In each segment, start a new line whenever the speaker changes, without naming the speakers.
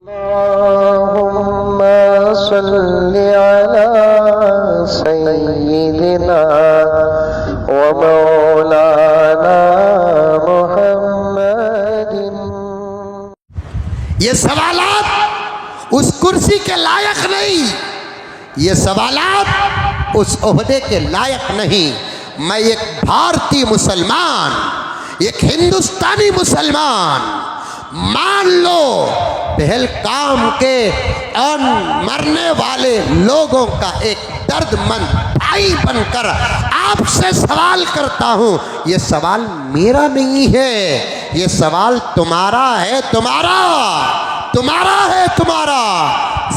अल्लाहुम्मा सल्लि अला सय्यिदिना व मौलाना मुहम्मदिन।
ये सवालात उस कुर्सी के लायक नहीं, ये सवालात उस ओहदे के लायक नहीं। मैं एक भारतीय मुसलमान, एक हिंदुस्तानी मुसलमान, मान लो पहलगाम के अन मरने वाले लोगों का एक दर्दमंद भाई बनकर आपसे सवाल करता हूँ। ये सवाल मेरा नहीं है, ये सवाल तुम्हारा है, तुम्हारा है, तुम्हारा।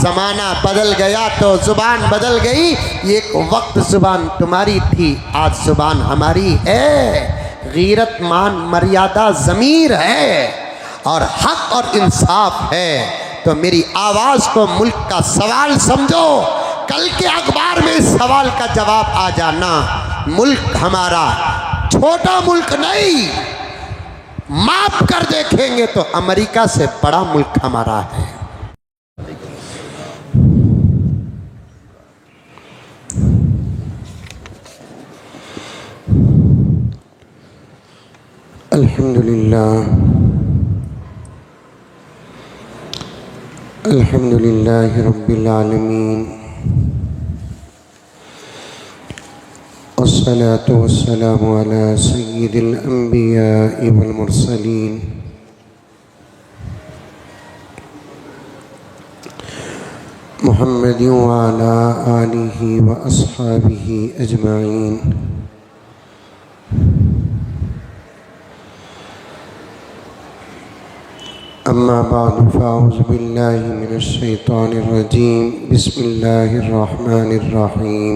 ज़माना बदल गया तो ज़ुबान बदल गई। एक वक्त ज़ुबान तुम्हारी थी, आज ज़ुबान हमारी है। गीरत, मान, मर्यादा, ज़मीर है और हक और इंसाफ है। तो मेरी आवाज़ को मुल्क का सवाल समझो। कल के अखबार में इस सवाल का जवाब आ जाना। मुल्क हमारा छोटा मुल्क नहीं, माप कर देखेंगे तो अमेरिका से बड़ा मुल्क हमारा है। अल्हम्दुलिल्लाह रब्बिल आलमीन, अस्सलातु वस्सलामु अला सय्यिदिल अंबिया'i वल मुरसलीन, मुहम्मदिन व अला आलिहि व अस्हाबिहि अजमाइन। अम्मा बादु फ़अऊज़ु बिल्लाहि मिनश शैतानिर रजीम। बिस्मिल्लाहिर रहमानिर रहीम।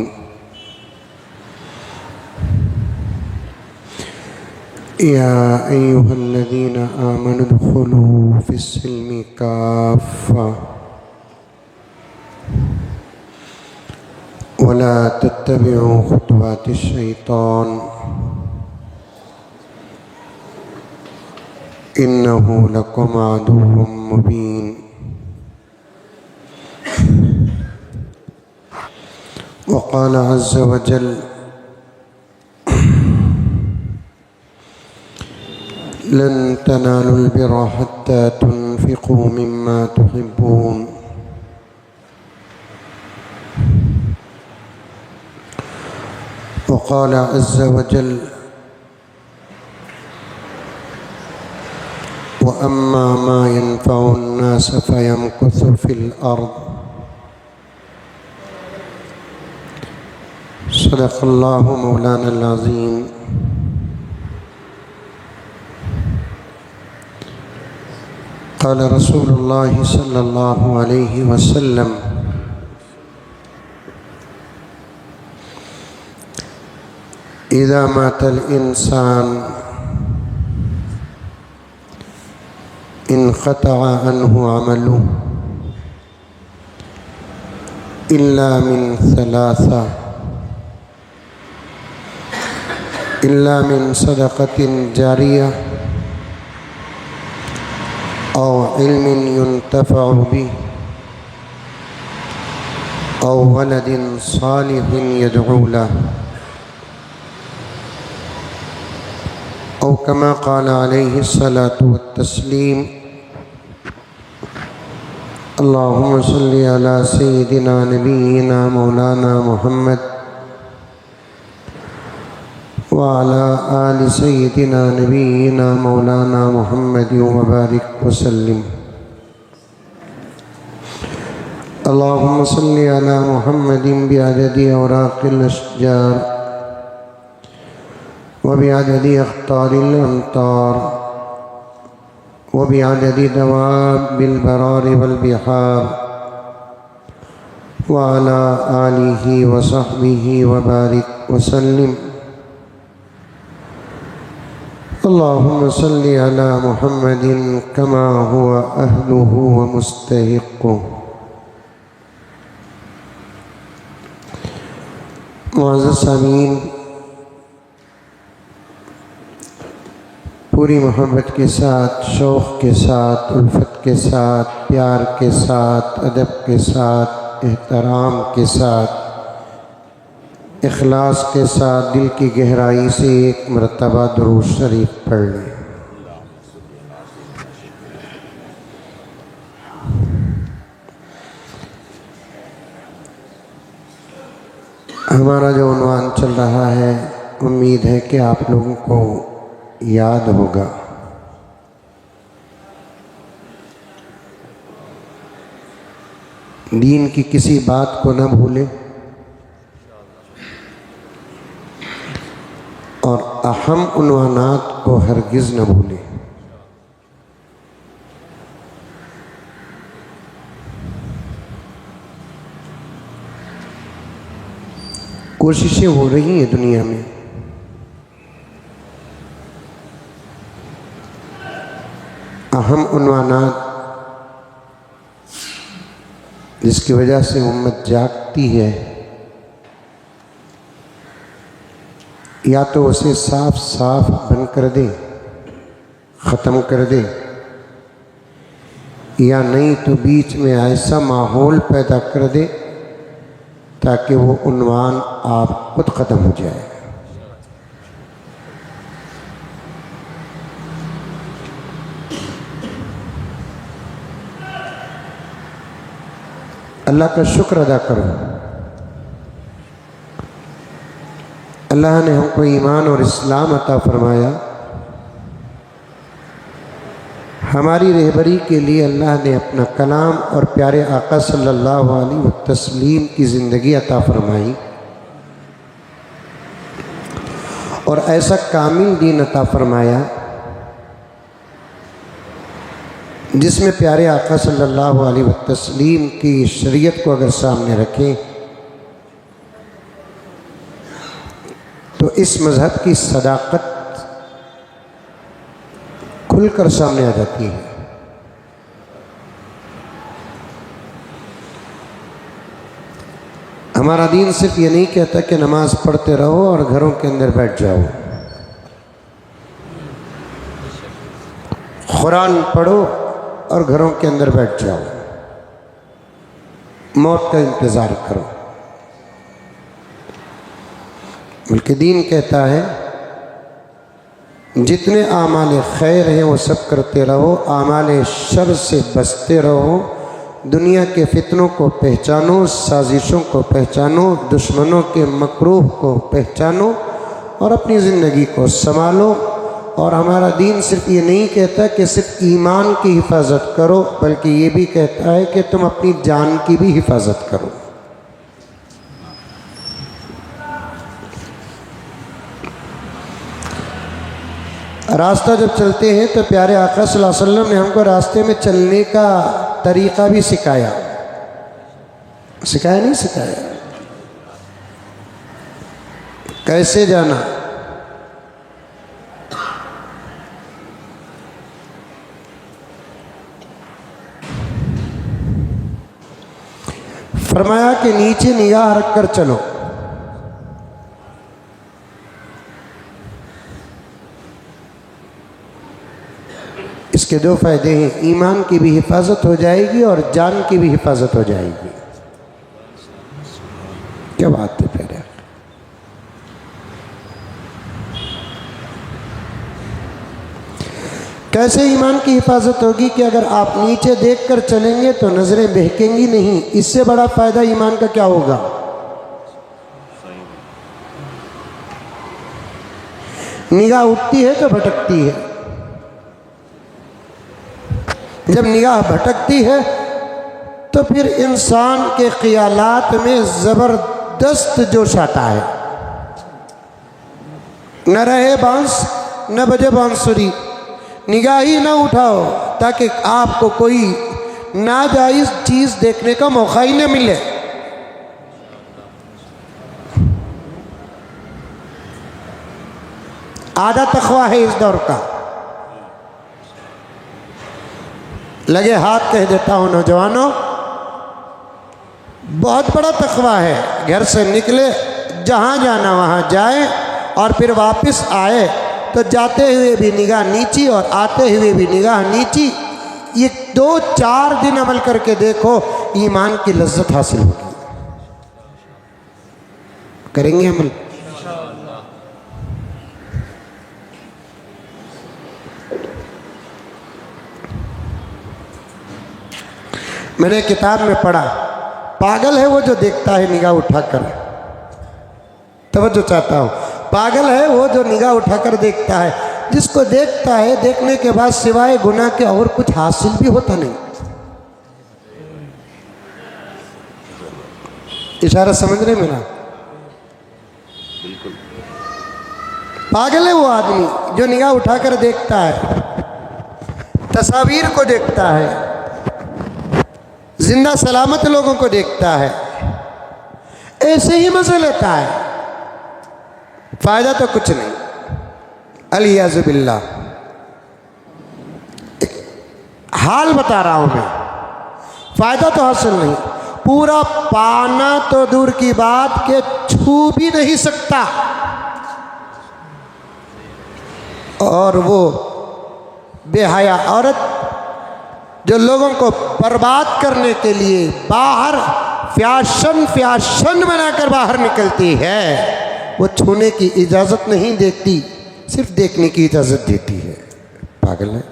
या अय्युहल्लज़ीना आमनु उद्खुलू फ़िस्सिल्मि काफ़्फ़ा वला तत्तबिउ खुतवातिश शैतान इन्नहु लकुम अदुव्वुम मुबीन। वक़ाल अज़्ज़ व जल लन तनालुल बिर्र हत्ता तुनफ़िक़ू मिम्मा तुहिब्बून। वक़ाल अज़्ज़ व जल व अम्मा मा यनफ़उन नास फ़यमकुथु फ़िल अर्द। सदक़ल्लाहु मौलानल अज़ीम। क़ाल रसूलुल्लाहि सल्लल्लाहु अलैहि वसल्लम इज़ा मातल इंसान इनक़तअ अन्हु अमलुहु इल्ला मिन सलासा, इल्ला मिन सदक़तिन जारिया औ इल्मिन युन्तफ़अु बिही औ वलदिन सालिहिन यदअू लहु औ कमा क़ाल अलैहिस्सलातु वत्तस्लीम। अल्लाहुम्मा सल्लि अला सय्यिदिना नबिय्यिना मौलाना मुहम्मद व अला आलि सय्यिदिना नबिय्यिना मौलाना मुहम्मद व बारिक व सल्लिम। अल्लाहुम्मा सल्लि अला मुहम्मदिन बिअददि औराक़िल अशजार व बिअददि अख़तारिल अमतार व बिअददि दवाबिल बरारि वल बिहार व अला आलिहि व सहबिहि व बारिक व सल्लिम। अल्लाहुम्मा सल्लि अला मुहम्मदिन कमा हुवा अहलुहु व मुस्तहिक़्क़ुहु। मुअज़्ज़ज़ सामीन, पूरी मोहब्बत के साथ, शौक़ के साथ, उल्फत के साथ, प्यार के साथ, अदब के साथ, एहतराम के साथ, इखलास के साथ दिल की गहराई से एक मरतबा दुरूद शरीफ पढ़ लें। हमारा जो उन्वान चल रहा है, उम्मीद है कि आप लोगों को याद होगा। दीन की किसी बात को न भूलें और अहम उन्वानात को हरगिज़ न भूलें। कोशिशें हो रही हैं दुनिया में, अहम उन्वानात जिसकी वजह से उम्मत जागती है, या तो उसे साफ साफ बंद कर दे, ख़त्म कर दे, या नहीं तो बीच में ऐसा माहौल पैदा कर दे ताकि वो उन्वान आप खुद ख़त्म हो जाए। अल्लाह का शुक्र अदा करो, अल्लाह ने हमको ईमान और इस्लाम अता फरमाया। हमारी रहबरी के लिए अल्लाह ने अपना कलाम और प्यारे आका सल्लल्लाहु अलैहि वसल्लम की ज़िंदगी अता फरमाई और ऐसा कामिल दीन अता फरमाया जिसमें प्यारे आका सल्लल्लाहु अलैहि वसल्लम की शरीयत को अगर सामने रखें तो इस मज़हब की सदाकत खुलकर सामने आ जाती है। हमारा दीन सिर्फ ये नहीं कहता कि नमाज पढ़ते रहो और घरों के अंदर बैठ जाओ। कुरान पढ़ो और घरों के अंदर बैठ जाओ, मौत का इंतज़ार करो। बल्कि दीन कहता है जितने आमाल खैर हैं वो सब करते रहो, आमाल शर से बचते रहो, दुनिया के फितनों को पहचानो, साजिशों को पहचानो, दुश्मनों के मकरूह को पहचानो और अपनी ज़िंदगी को संभालो। और हमारा दीन सिर्फ ये नहीं कहता कि सिर्फ ईमान की हिफाजत करो, बल्कि ये भी कहता है कि तुम अपनी जान की भी हिफाजत करो। रास्ता जब चलते हैं तो प्यारे आका सल्लल्लाहु अलैहि वसल्लम ने हमको रास्ते में चलने का तरीक़ा भी सिखाया। सिखाया नहीं सिखाया? कैसे जाना, फरमाया कि नीचे निगाह रख कर चलो। इसके दो फायदे हैं, ईमान की भी हिफाजत हो जाएगी और जान की भी हिफाजत हो जाएगी। क्या बात है प्यारे। कैसे ईमान की हिफाजत होगी कि अगर आप नीचे देखकर चलेंगे तो नजरें बहकेंगी नहीं। इससे बड़ा फायदा ईमान का क्या होगा? निगाह उठती है तो भटकती है। जब निगाह भटकती है तो फिर इंसान के ख्यालात में ज़बरदस्त जोश आता है। न रहे बांस न बजे बांसुरी, निगाह ही न उठाओ ताकि आपको कोई नाजायज़ चीज़ देखने का मौका ही न मिले। आधा तकवा है इस दौर का। लगे हाथ कह देता हूँ नौजवानों, बहुत बड़ा तकवा है। घर से निकले, जहाँ जाना वहाँ जाए और फिर वापस आए तो जाते हुए भी निगाह नीची और आते हुए भी निगाह नीची। ये 2-4 दिन अमल करके देखो, ईमान की लज्जत हासिल होगी। करेंगे अमल? मैंने किताब में पढ़ा, पागल है वो जो देखता है निगाह उठाकर। तवज्जो चाहता हूँ, पागल है वो जो निगाह उठाकर देखता है। जिसको देखता है, देखने के बाद सिवाय गुनाह के और कुछ हासिल भी होता नहीं। इशारा समझ रहे मेरा? पागल है वो आदमी जो निगाह उठाकर देखता है, तस्वीर को देखता है, जिंदा सलामत लोगों को देखता है, ऐसे ही मजे लेता है, फायदा तो कुछ नहीं। अलियाज़ु बिल्लाह। हाल बता रहा हूं मैं, फायदा तो हासिल नहीं। पूरा पाना तो दूर की बात के छू भी नहीं सकता। और वो बेहया औरत जो लोगों को बर्बाद करने के लिए बाहर फैशन बनाकर बाहर निकलती है, वो छूने की इजाज़त नहीं देती, सिर्फ देखने की इजाज़त देती है। पागल है।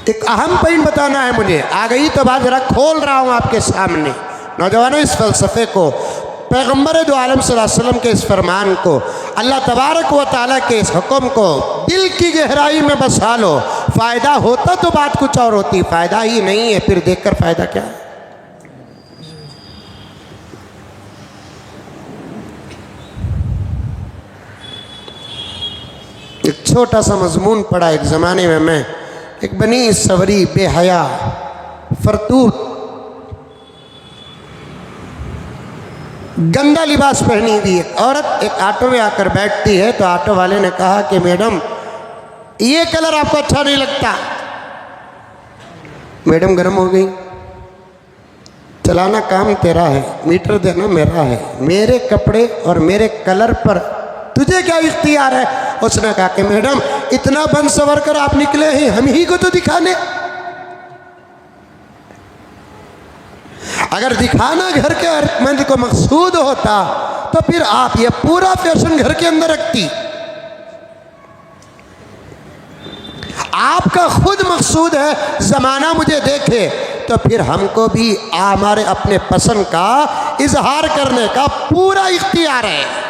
एक अहम पॉइंट बताना है मुझे, आ गई तो बात जरा खोल रहा हूं आपके सामने। नौजवानों, इस फ़लसफ़े को, पैगम्बर दो आलम सल्लल्लाहु अलैहि वसल्लम के इस फरमान को, अल्लाह तबारक व तआला के इस हुक्म को दिल की गहराई में बसा लो। फ़ायदा होता तो बात कुछ और होती, फ़ायदा ही नहीं है, फिर देखकर फ़ायदा क्या है? एक छोटा सा मजमून पढ़ा एक ज़माने में मैं। एक बनी सवरी बेहया फरतूत गंदा लिबास पहनी हुई एक औरत एक ऑटो में आकर बैठती है, तो ऑटो वाले ने कहा कि मैडम ये कलर आपको अच्छा नहीं लगता। मैडम गर्म हो गई, चलाना काम तेरा है, मीटर देना मेरा है, मेरे कपड़े और मेरे कलर पर तुझे क्या इख्तियार है? उसने कहा कि मैडम इतना बन सवर कर आप निकले हैं हम ही को तो दिखाने। अगर दिखाना घर के मंद को मकसूद होता तो फिर आप ये पूरा फैशन घर के अंदर रखती। आपका खुद मकसूद है जमाना मुझे देखे, तो फिर हमको भी हमारे अपने पसंद का इजहार करने का पूरा इख्तियार है।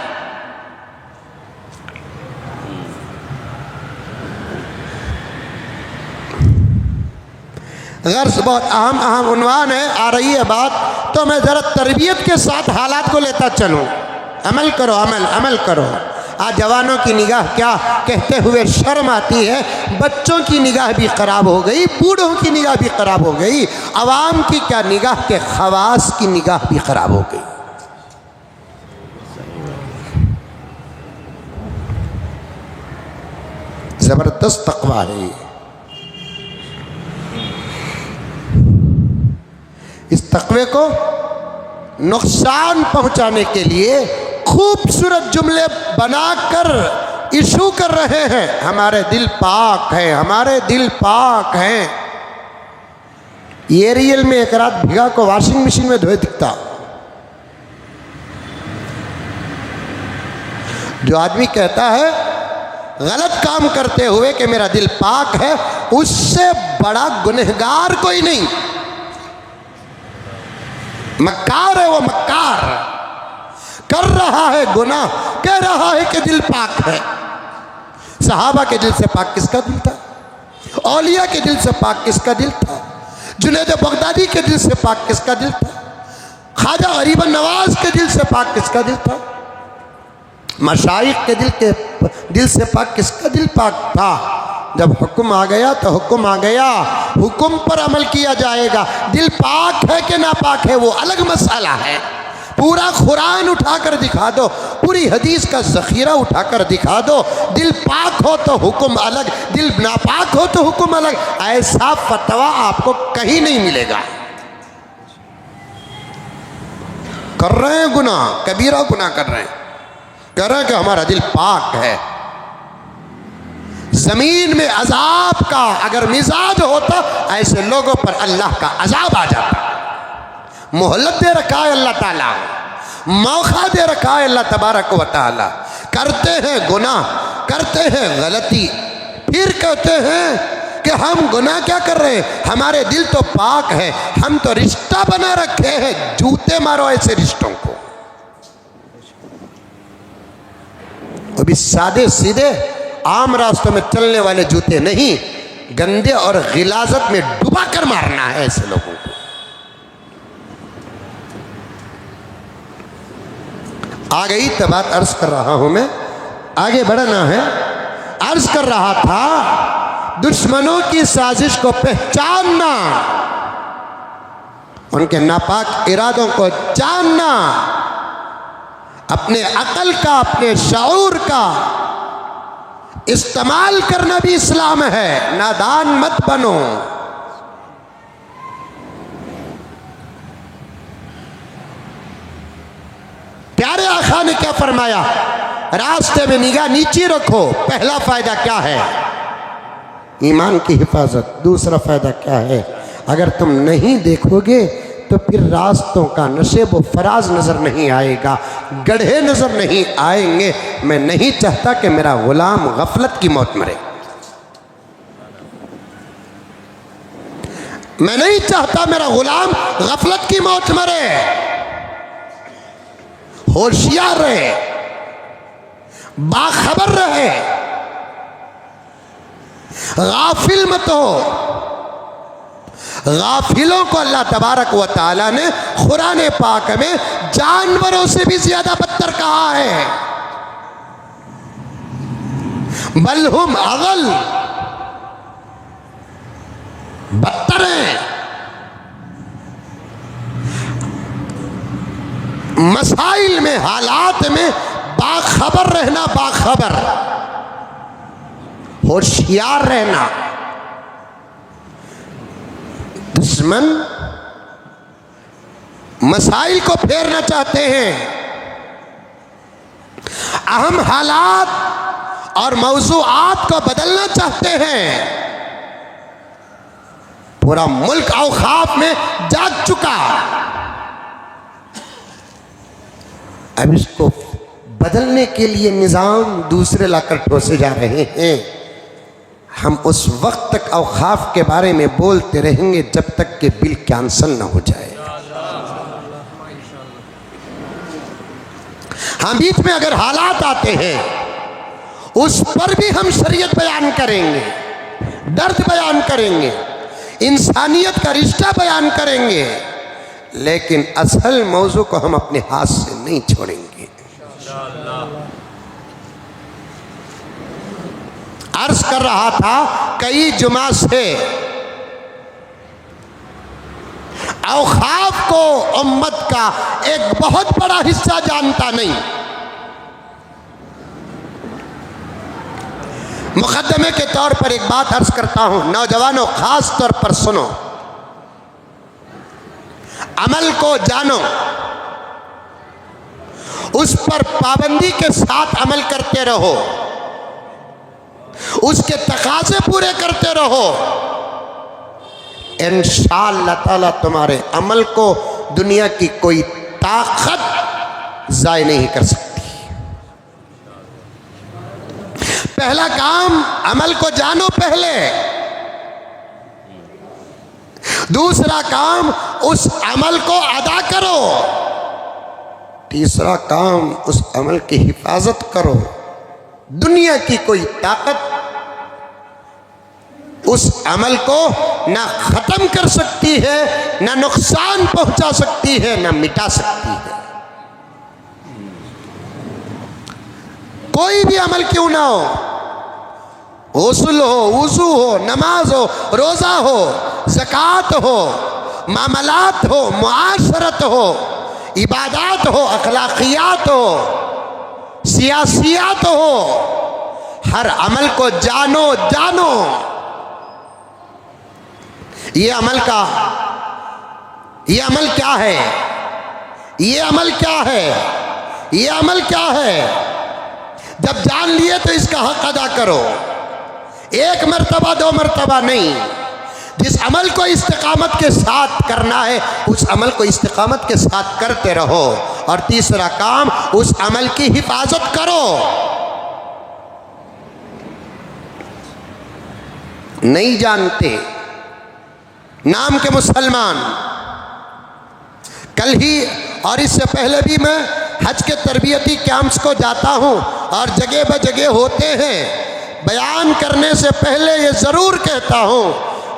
गर्ज बहुत अहम उन्वान है, आ रही है बात, तो मैं ज़रा तरबियत के साथ हालात को लेता चलूँ। अमल करो, अमल करो। आज जवानों की निगाह क्या कहते हुए शर्म आती है, बच्चों की निगाह भी ख़राब हो गई, बूढ़ों की निगाह भी ख़राब हो गई, अवाम की क्या निगाह के खवास की निगाह भी ख़राब हो गई। ज़बरदस्त तक़वा है ये। इस तक़वे को नुकसान पहुंचाने के लिए खूबसूरत जुमले बनाकर इशू कर रहे हैं, हमारे दिल पाक है, हमारे दिल पाक हैं। ये रियल में एक रात भिगा को वॉशिंग मशीन में धोए दिखता। जो आदमी कहता है गलत काम करते हुए कि मेरा दिल पाक है, उससे बड़ा गुनहगार कोई नहीं। मक्कार है वो, मक्कार कर रहा है गुनाह, कह रहा है कि दिल पाक है। सहाबा के दिल से पाक किसका दिल था? औलिया के दिल से पाक किसका दिल था? जुनैद बगदादी के दिल से पाक किसका दिल था? ख्वाजा गरीबन नवाज के दिल से पाक किसका दिल था? मशाइख के दिल से पाक किसका दिल पाक था? जब हुक्म आ गया तो हुक्म आ गया, हुक्म पर अमल किया जाएगा। दिल पाक है कि नापाक है वो अलग मसाला है। पूरा कुरान उठाकर दिखा दो, पूरी हदीस का ज़ख़ीरा उठाकर दिखा दो, दिल पाक हो तो हुक्म अलग, दिल नापाक हो तो हुक्म अलग। ऐसा फतवा आपको कहीं नहीं मिलेगा। कर रहे हैं गुनाह, कबीरा गुनाह कर रहे हैं, कह रहे हैं कि हमारा दिल पाक है। जमीन में अजाब का अगर मिजाज होता, ऐसे लोगों पर अल्लाह का अजाब आ जाता। मोहल्लत दे रखा है अल्लाह ताला, मौका दे रखा है अल्लाह तबारक व ताला। करते हैं गुनाह, करते हैं गलती, फिर कहते हैं कि हम गुनाह क्या कर रहे हैं, हमारे दिल तो पाक है, हम तो रिश्ता बना रखे हैं। जूते मारो ऐसे रिश्तों को। वो भी सादे सीधे आम रास्तों में चलने वाले जूते नहीं, गंदे और गिलाजत में डुबा कर मारना है ऐसे लोगों को। आ गई तो बात अर्ज कर रहा हूं मैं, आगे बढ़ना है। अर्ज कर रहा था दुश्मनों की साजिश को पहचानना, उनके नापाक इरादों को जानना, अपने अकल का, अपने शऊर का इस्तेमाल करना भी इस्लाम है। नादान मत बनो। प्यारे आका ने क्या फरमाया, रास्ते में निगाह नीचे रखो। पहला फायदा क्या है, ईमान की हिफाजत। दूसरा फायदा क्या है, अगर तुम नहीं देखोगे तो फिर रास्तों का नशेब व फराज नजर नहीं आएगा, गड्ढे नजर नहीं आएंगे। मैं नहीं चाहता कि मेरा गुलाम गफलत की मौत मरे, मैं नहीं चाहता मेरा गुलाम गफलत की मौत मरे। होशियार रहे, बाखबर रहे, गाफिल मत हो। गाफिलों को अल्लाह तबारक व ताला ने कुरान पाक में जानवरों से भी ज्यादा बदतर कहा है। बलहुम अगल, बदतर हैं। मसाइल में, हालात में बाखबर रहना, बाखबर, होशियार रहना। दुश्मन मसाइल को फेरना चाहते हैं, अहम हालात और मौज़ूआत को बदलना चाहते हैं। पूरा मुल्क औखाफ में जाग चुका, अब इसको बदलने के लिए निज़ाम दूसरे लाकर ठोसे जा रहे हैं। हम उस वक्त तक औखाफ के बारे में बोलते रहेंगे जब तक कि बिल कैंसल ना हो जाए। हम बीच में अगर हालात आते हैं उस पर भी हम शरीयत बयान करेंगे, दर्द बयान करेंगे, इंसानियत का रिश्ता बयान करेंगे, लेकिन असल मौजू को हम अपने हाथ से नहीं छोड़ेंगे। अर्ज कर रहा था कई जुमा से, औखाफ को उम्मत का एक बहुत बड़ा हिस्सा जानता नहीं। मुकद्दमे के तौर पर एक बात अर्ज करता हूं, नौजवानों खास तौर पर सुनो, अमल को जानो, उस पर पाबंदी के साथ अमल करते रहो, उसके तकाजे पूरे करते रहो। इंशाअल्लाह ताला तुम्हारे अमल को दुनिया की कोई ताकत ज़ाय नहीं कर सकती। पहला काम, अमल को जानो पहले। दूसरा काम, उस अमल को अदा करो। तीसरा काम, उस अमल की हिफाजत करो। दुनिया की कोई ताकत उस अमल को ना खत्म कर सकती है, ना नुकसान पहुंचा सकती है, ना मिटा सकती है। कोई भी अमल क्यों ना हो, गुस्ल हो, वुज़ू हो, नमाज हो, रोज़ा हो, ज़कात हो, मामलात हो, मुआशरत हो, इबादत हो, अखलाकियात हो, सियासियात हो, हर अमल को जानो। जानो ये अमल क्या है, ये अमल क्या है, ये अमल क्या है। जब जान लिए तो इसका हक अदा करो, एक मर्तबा दो मर्तबा नहीं। जिस अमल को इस्तिकामत के साथ करना है उस अमल को इस्तिकामत के साथ करते रहो। और तीसरा काम, उस अमल की हिफाजत करो। नहीं जानते, नाम के मुसलमान। कल ही और इससे पहले भी मैं हज के तरबियती कैंप्स को जाता हूँ और जगह ब जगह होते हैं। बयान करने से पहले ये ज़रूर कहता हूँ,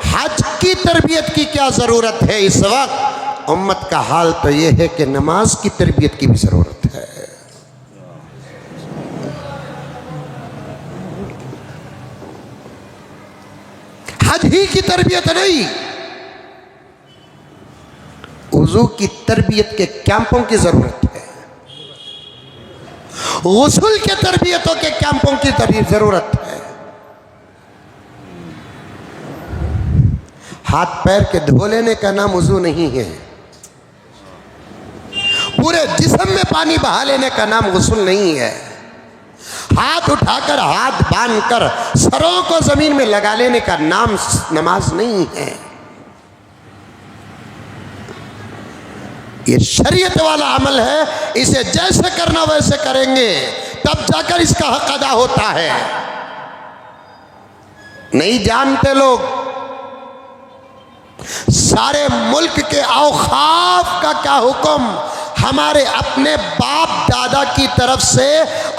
हज की तरबियत की क्या ज़रूरत है। इस वक्त उम्मत का हाल तो ये है कि नमाज की तरबियत की भी ज़रूरत है। हज ही की तरबियत नहीं, वुज़ू की तरबियत के कैंपों की ज़रूरत है, गुस्ल के तरबियतों के कैंपों की ज़रूरत है। हाथ पैर के धो लेने का नाम वुज़ू नहीं है, पूरे जिस्म में पानी बहा लेने का नाम गुस्ल नहीं है, हाथ उठाकर हाथ बांधकर सरों को ज़मीन में लगा लेने का नाम नमाज नहीं है। ये शरीयत वाला अमल है, इसे जैसे करना वैसे करेंगे तब जाकर इसका हक अदा होता है। नहीं जानते लोग, सारे मुल्क के औकाफ का क्या हुक्म हमारे अपने बाप दादा की तरफ से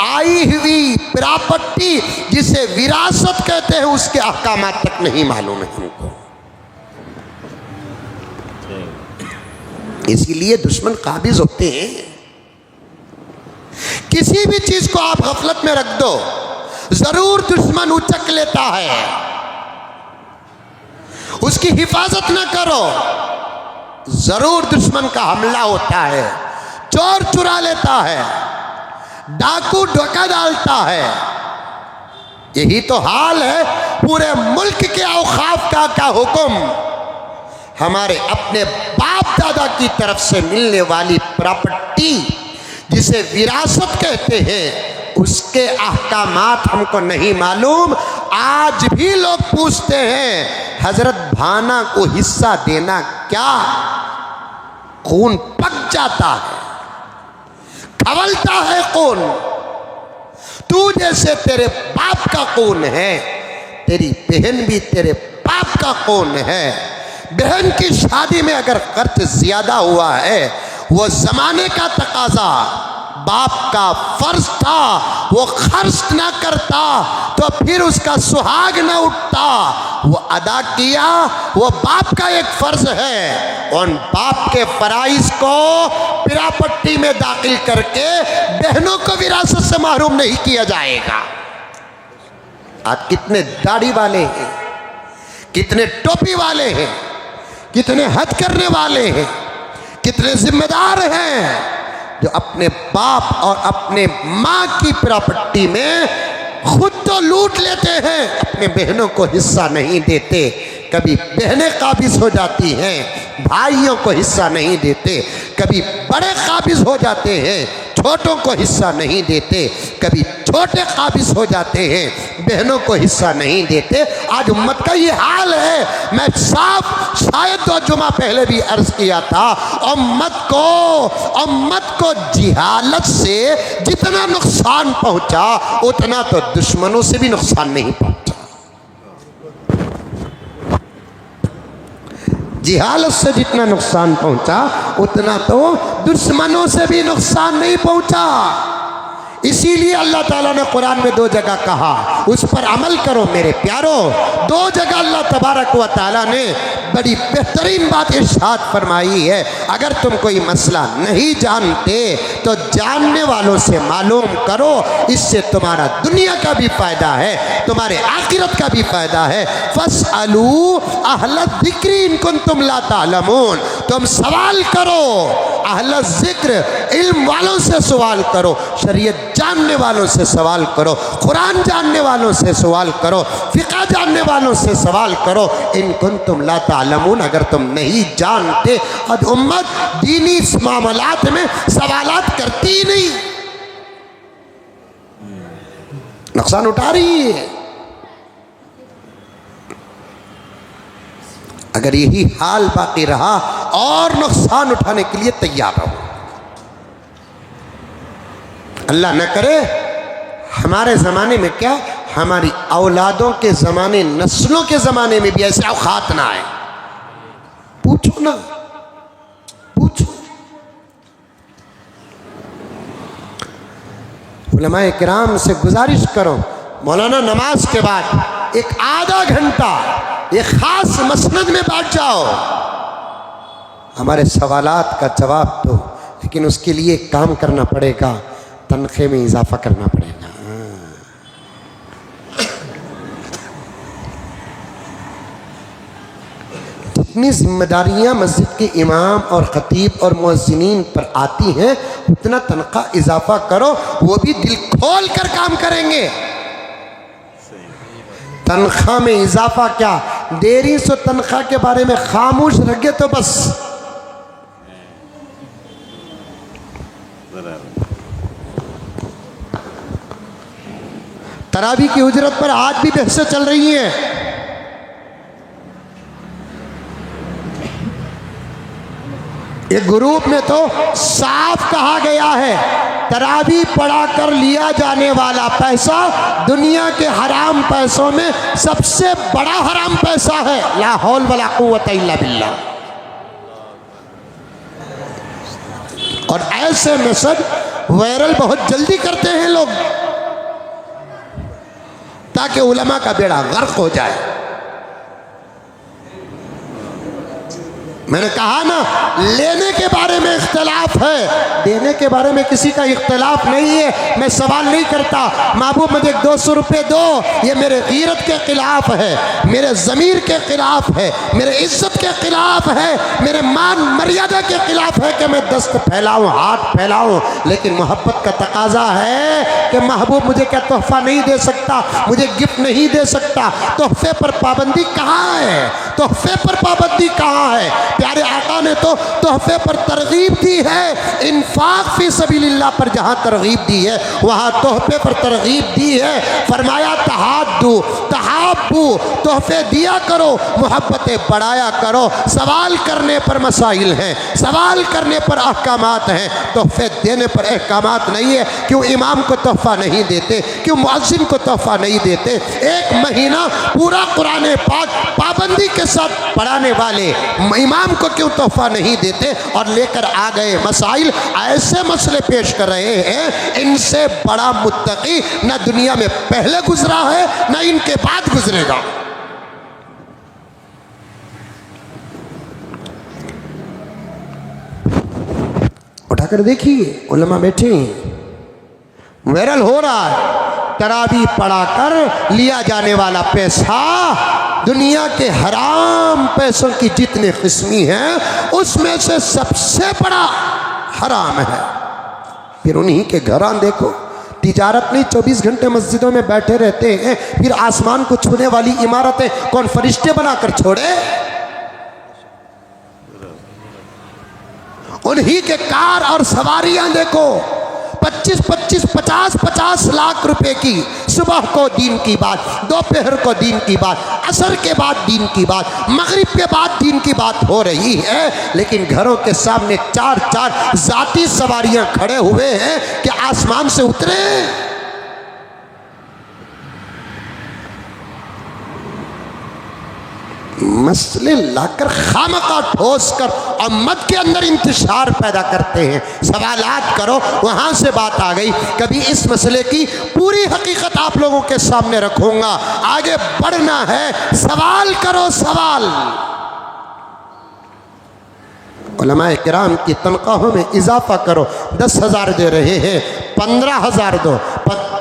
आई हुई प्रॉपर्टी जिसे विरासत कहते हैं उसके अहकामात तक नहीं मालूम है हमको। इसीलिए दुश्मन काबिज होते हैं। किसी भी चीज को आप गफलत में रख दो, जरूर दुश्मन उचक लेता है। उसकी हिफाजत न करो, जरूर दुश्मन का हमला होता है। चोर चुरा लेता है, डाकू धोखा डालता है। यही तो हाल है पूरे मुल्क के औकाफ का क्या हुक्म हमारे अपने बाप दादा की तरफ से मिलने वाली प्रॉपर्टी जिसे विरासत कहते हैं उसके अहकामात हमको नहीं मालूम। आज भी लोग पूछते हैं हजरत भाना को हिस्सा देना क्या? खून पक जाता है, खवलता है खून। तू जैसे तेरे बाप का खून है, तेरी बहन भी तेरे बाप का खून है। बहन की शादी में अगर खर्च ज्यादा हुआ है, वो जमाने का तकाजा, बाप का फर्ज था, वो खर्च ना करता तो फिर उसका सुहाग ना उठता। वो अदा किया, वो बाप का एक फर्ज है। उन बाप के फराइज को प्रॉपर्टी में दाखिल करके बहनों को विरासत से महरूम नहीं किया जाएगा। आज कितने दाढ़ी वाले हैं, कितने टोपी वाले हैं, कितने हज करने वाले हैं, कितने जिम्मेदार हैं जो अपने बाप और अपने माँ की प्रॉपर्टी में खुद तो लूट लेते हैं, अपने बहनों को हिस्सा नहीं देते। कभी बहनें काबिज हो जाती हैं, भाइयों को हिस्सा नहीं देते। कभी बड़े काबिज हो जाते हैं, छोटों को हिस्सा नहीं देते। कभी छोटे काबिज हो जाते हैं, बहनों को हिस्सा नहीं देते। आज उम्मत का ये हाल है। मैं साफ शायद 2 जुमा पहले भी अर्ज किया था, उम्मत को जिहालत से जितना नुकसान पहुंचा उतना तो दुश्मनों से भी नुकसान नहीं पहुंचा। जिहालत से जितना नुकसान पहुंचा उतना तो दुश्मनों से भी नुकसान नहीं पहुंचा। इसीलिए अल्लाह ताला ने कुरान में 2 जगह कहा उस पर अमल करो मेरे प्यारो। 2 जगह अल्लाह तबारक व ताला ने बड़ी बेहतरीन बात इरशाद फरमाई है। अगर तुम कोई मसला नहीं जानते तो जानने वालों से मालूम करो, इससे तुम्हारा दुनिया का भी फ़ायदा है, तुम्हारे आखिरत का भी फ़ायदा है। फस्अलू अहल ज़िक्री इन कुन्तुम ला तालमून, तुम सवाल करो अहल ज़िक्र इल्म वालों से सवाल करो, शरीयत जानने वालों से सवाल करो, कुरान जानने वालों से सवाल करो, फ़िक़ह जानने वालों से सवाल करो। इन कुंतुम ला तालमून, अगर तुम नहीं जानते। और उम्मत दीनी मामलात में सवालात करती ही नहीं, नुकसान उठा रही है। अगर यही हाल बाकी रहा और नुकसान उठाने के लिए तैयार रहो। अल्लाह न करे हमारे ज़माने में क्या, हमारी औलादों के ज़माने, नस्लों के ज़माने में भी ऐसे औकात ना आए। पूछो ना, पूछो। उलमाए किराम से गुजारिश करो, मौलाना नमाज के बाद एक आधा घंटा एक खास मसनद में बैठ जाओ, हमारे सवालात का जवाब दो। लेकिन उसके लिए काम करना पड़ेगा, तनख्वाह में इजाफा करना पड़ेगा। जितनी जिम्मेदारियां मस्जिद के इमाम और खतीब और मुअज्जिनीन पर आती हैं, उतना तनख्वाह इजाफा करो, वो भी दिल खोल कर काम करेंगे। तनख्वाह में इजाफा क्या, देरी से तनख्वाह के बारे में खामोश रह गए तो बस। तरावी की उजरत पर आज भी बहसें चल रही हैं। एक ग्रुप में तो साफ कहा गया है, तरावी पढ़ा कर लिया जाने वाला पैसा दुनिया के हराम पैसों में सबसे बड़ा हराम पैसा है। ला हौल वला कुव्वत इल्ला बिल्लाह। और ऐसे मैसेज वायरल बहुत जल्दी करते हैं लोग, ताकि उलमा का बेड़ा गर्क हो जाए। मैंने कहा ना, लेने के बारे में इख्तलाफ है, देने के बारे में किसी का इख्तलाफ नहीं है। मैं सवाल नहीं करता महबूब मुझे 200 रुपये दो, ये मेरे गीरत के खिलाफ है, मेरे ज़मीर के खिलाफ है, मेरे इज्जत के खिलाफ है, मेरे मान मर्यादा के खिलाफ है कि मैं दस्त फैलाऊं, हाथ फैलाऊं। लेकिन मोहब्बत का तकाजा है कि महबूब मुझे क्या तोहफा नहीं दे सकता, मुझे गिफ्ट नहीं दे सकता। तोहफे पर पाबंदी कहाँ है, तोहफे पर पाबंदी कहाँ है। प्यारे आका ने तो तोहफे पर तरगीब दी है, इन्फाक फी सबीलिल्लाह पर जहाँ तरगीब दी है वहाँ तोहफे पर तरगीब दी है। फरमाया तहादू तहाबू, तोहफे दिया करो, मोहब्बतें बढ़ाया करो। सवाल करने पर मसाइल हैं, सवाल करने पर अहकामात हैं, तोहफे देने पर अहकामात नहीं है। क्यों इमाम को तोहफा नहीं देते, क्यों मुअज्जिन को तोहफा नहीं देते। एक महीना पूरा कुरान पाक पाबंदी के साथ पढ़ाने वाले इमाम को क्यों तोहफा नहीं देते, और लेकर आ गए मसाइल, ऐसे मसले पेश कर रहे हैं। इनसे बड़ा मुत्तकी न दुनिया में पहले गुजरा है न इनके बाद गुजरेगा। उठाकर देखिए, उलमा बैठे वायरल हो रहा है, तरावी पढ़ा कर लिया जाने वाला पैसा दुनिया के हराम पैसों की जितने किस्में हैं उसमें से सबसे बड़ा हराम है। फिर उन्हीं के घरान देखो, तिजारत नहीं, 24 घंटे मस्जिदों में बैठे रहते हैं। फिर आसमान को छूने वाली इमारतें कौन फरिश्ते बनाकर छोड़े। उन्हीं के कार और सवारियां देखो, 25-25, 50-50 लाख रुपए की। सुबह को दीन की बात, दोपहर को दीन की बात, असर के बाद दीन की बात, मगरिब के बाद दीन की बात हो रही है। लेकिन घरों के सामने 4-4 जाती सवारियां खड़े हुए हैं कि आसमान से उतरे। मसले लाकर खामखा ठोस कर उम्मत के अंदर इंतशार पैदा करते हैं। सवालात करो, वहाँ से बात आ गई। कभी इस मसले की पूरी हकीकत आप लोगों के सामने रखूँगा। आगे बढ़ना है, सवाल करो, सवाल। उलमाए किराम की तनख्वाहों में इजाफा करो। 10,000 दे रहे हैं, 15,000 दो।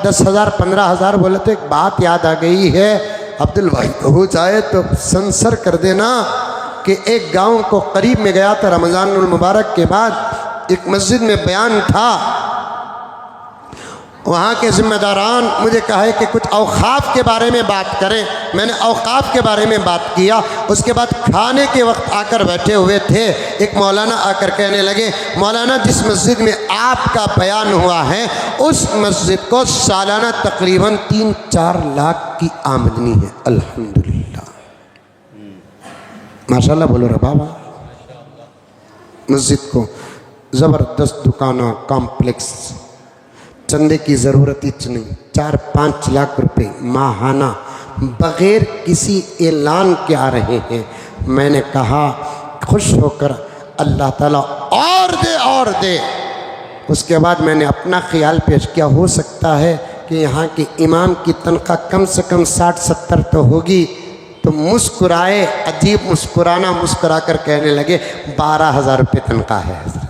10,000 15,000 बोले तो एक बात याद आ गई है, अब्दुल भाई हो जाए तो सेंसर कर देना कि एक गांव को करीब में गया था रमज़ानुल मुबारक के बाद। एक मस्जिद में बयान था, वहाँ के ज़िम्मेदारान मुझे कहा है कि कुछ औक़ाफ़ के बारे में बात करें। मैंने औक़ाफ़ के बारे में बात किया। उसके बाद खाने के वक्त आकर बैठे हुए थे, एक मौलाना आकर कहने लगे, मौलाना जिस मस्जिद में आपका बयान हुआ है उस मस्जिद को सालाना तकरीबन 3-4 लाख की आमदनी है। अल्हम्दुलिल्लाह, माशाल्लाह बोलो रे बाबा। मस्जिद को ज़बरदस्त दुकाना कॉम्प्लेक्स, चंदे की ज़रूरत ही नहीं, 4-5 लाख रुपए माहाना बग़ैर किसी ऐलान के आ रहे हैं। मैंने कहा खुश होकर अल्लाह ताला और दे। उसके बाद मैंने अपना ख़्याल पेश किया, हो सकता है कि यहाँ के इमाम की तनख्वाह कम से कम 60-70 तो होगी। तो मुस्कुराए, अजीब मुस्कुराना, मुस्कुरा कर कहने लगे 12,000 रुपये तनख्वाह है हज़रत।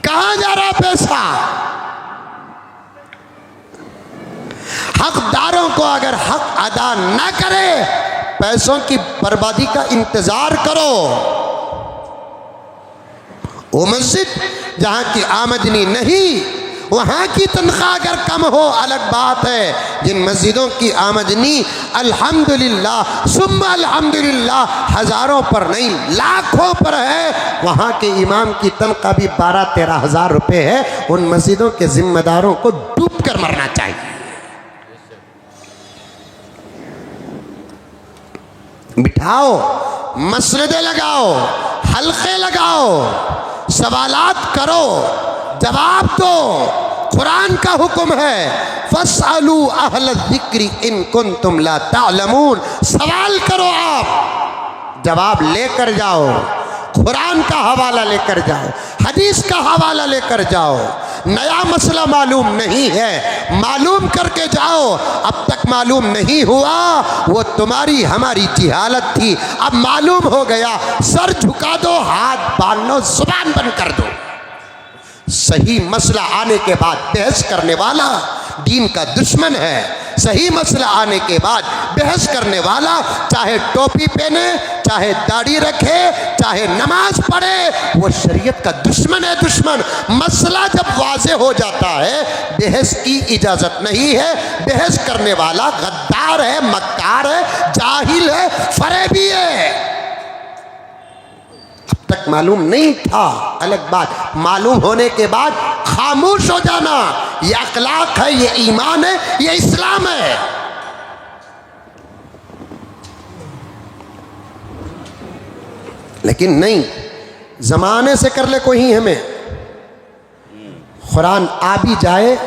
कहाँ जा रहा पैसा? हकदारों को अगर हक अदा ना करे, पैसों की बर्बादी का इंतजार करो। वो मस्जिद जहाँ की आमदनी नहीं, वहाँ की तनख्वाह अगर कम हो अलग बात है। जिन मस्जिदों की आमदनी अल्हम्दुलिल्लाह सुम्मा अल्हम्दुलिल्लाह हज़ारों पर नहीं लाखों पर है, वहाँ के इमाम की तनख्वाह भी 12-13 हज़ार रुपये है। उन मस्जिदों के जिम्मेदारों को डूब कर मरना चाहिए। बिठाओ, मसजिदें लगाओ, हल्के लगाओ, सवालात करो, जवाब दो। कुरान का हुक्म है फस्अलू अहल ज़िक्री इन कुंतुम ला तालमून। सवाल करो, आप जवाब लेकर जाओ, कुरान का हवाला लेकर जाओ, हदीस का हवाला लेकर जाओ। नया मसला मालूम नहीं है, मालूम करके जाओ। अब तक मालूम नहीं हुआ, वो तुम्हारी हमारी जिहालत थी। अब मालूम हो गया, सर झुका दो, हाथ बांध लो, जुबान बंद कर दो। सही मसला आने के बाद बहस करने वाला दीन का दुश्मन है। सही मसला आने के बाद बहस करने वाला चाहे टोपी पहने, चाहे दाढ़ी रखे, चाहे नमाज पढ़े, वो शरीयत का दुश्मन है, दुश्मन। मसला जब वाज़े हो जाता है, बहस की इजाज़त नहीं है। बहस करने वाला गद्दार है, मक्कार है, जाहिल है, फरेबी है। तक मालूम नहीं था अलग बात, मालूम होने के बाद खामोश हो जाना, ये अखलाक है, ये ईमान है, ये इस्लाम है। लेकिन नहीं, जमाने से कर ले कोई हमें। कुरान आ भी जाए,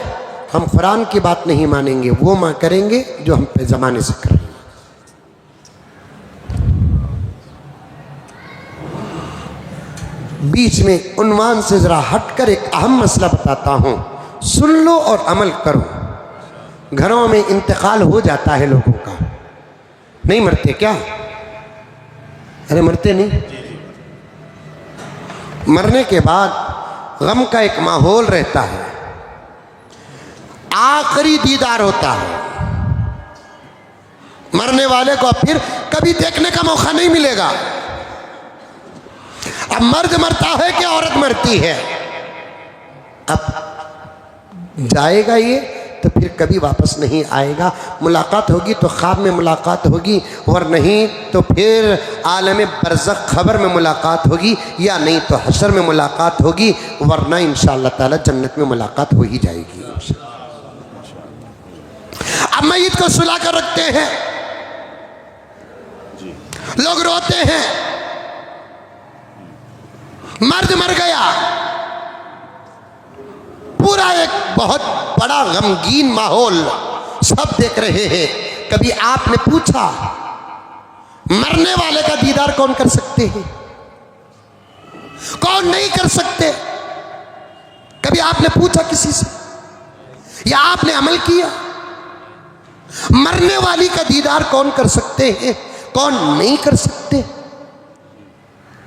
हम कुरान की बात नहीं मानेंगे, वो मां करेंगे जो हम पे जमाने से कर रहे हैं। बीच में उन्वान से ज़रा हटकर एक अहम मसला बताता हूँ, सुन लो और अमल करो। घरों में इंतकाल हो जाता है लोगों का, नहीं मरते क्या? अरे मरते नहीं। मरने के बाद गम का एक माहौल रहता है, आखिरी दीदार होता है। मरने वाले को फिर कभी देखने का मौका नहीं मिलेगा। अब मर्द मरता है कि औरत मरती है, अब जाएगा ये तो फिर कभी वापस नहीं आएगा। मुलाकात होगी तो ख्वाब में मुलाकात होगी, और नहीं तो फिर आलम बरज़ख खबर में मुलाकात होगी, या नहीं तो हशर में मुलाकात होगी, वरना इंशाअल्लाह ताला जन्नत में मुलाकात हो ही जाएगी। अब मय्यत को सुला कर रखते हैं, लोग रोते हैं, मर्द मर गया, पूरा एक बहुत बड़ा गमगीन माहौल, सब देख रहे हैं। कभी आपने पूछा मरने वाले का दीदार कौन कर सकते हैं, कौन नहीं कर सकते? कभी आपने पूछा किसी से, या आपने अमल किया? मरने वाली का दीदार कौन कर सकते हैं, कौन नहीं कर सकते?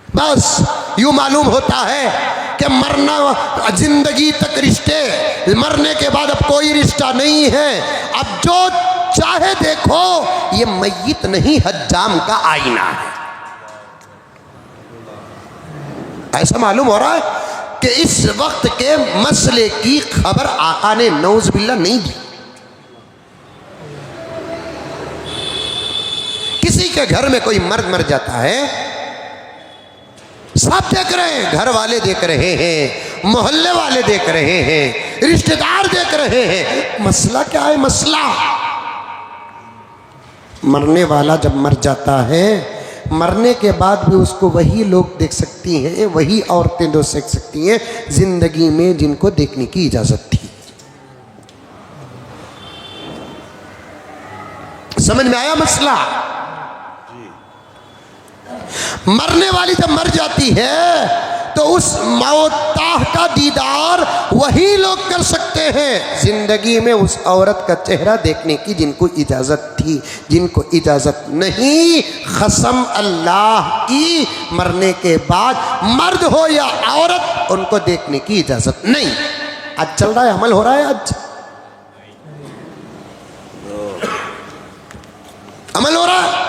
बस यूं मालूम होता है कि मरना जिंदगी तक रिश्ते, मरने के बाद अब कोई रिश्ता नहीं है। अब जो चाहे देखो, ये मैयत नहीं हज्जाम का आईना है। ऐसा मालूम हो रहा है कि इस वक्त के मसले की खबर आका ने नौज़-बिल्लाह नहीं दी। किसी के घर में कोई मर्द मर जाता है, सब देख रहे हैं, घर वाले देख रहे हैं, मोहल्ले वाले देख रहे हैं, रिश्तेदार देख रहे हैं। मसला क्या है? मसला मरने वाला जब मर जाता है, मरने के बाद भी उसको वही लोग देख सकती हैं, वही औरतें देख सकती हैं जिंदगी में जिनको देखने की इजाजत थी। समझ में आया मसला? मरने वाली जब मर जाती है तो उस मौताह का दीदार वही लोग कर सकते हैं जिंदगी में उस औरत का चेहरा देखने की जिनको इजाज़त थी। जिनको इजाज़त नहीं, कसम अल्लाह की, मरने के बाद मर्द हो या औरत उनको देखने की इजाज़त नहीं। आज चल रहा है, अमल हो रहा है, आज अमल हो रहा है।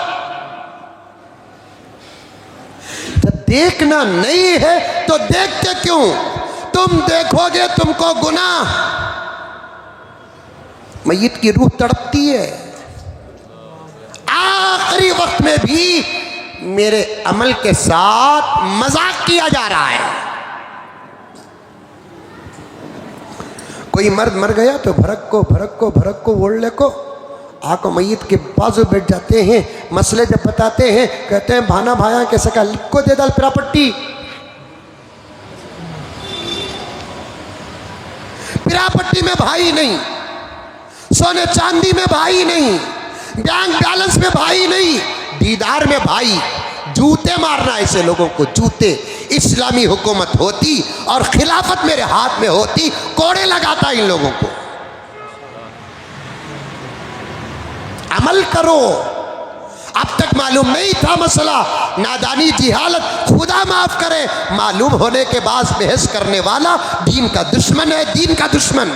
देखना नहीं है तो देखते क्यों? तुम देखोगे तुमको गुनाह। मैयत की रूह तड़पती है, आखिरी वक्त में भी मेरे अमल के साथ मजाक किया जा रहा है। कोई मर्द मर गया तो भरक को ओढ़ले को आको मैयत के बाजू बैठ जाते हैं, मसले जब बताते हैं कहते हैं भाना भाया कैसे का लिख को दे दाल पिरापट्टी। पिरापट्टी में भाई नहीं, सोने चांदी में भाई नहीं, बैंक बैलेंस में भाई नहीं, दीदार में भाई। जूते मारना ऐसे लोगों को, जूते। इस्लामी हुकूमत होती और खिलाफत मेरे हाथ में होती, कोड़े लगाता इन लोगों को। अमल करो। अब तक मालूम नहीं था मसला, नादानी जिहालत, खुदा माफ करे, मालूम होने के बाद बहस करने वाला दीन का दुश्मन है, दीन का दुश्मन।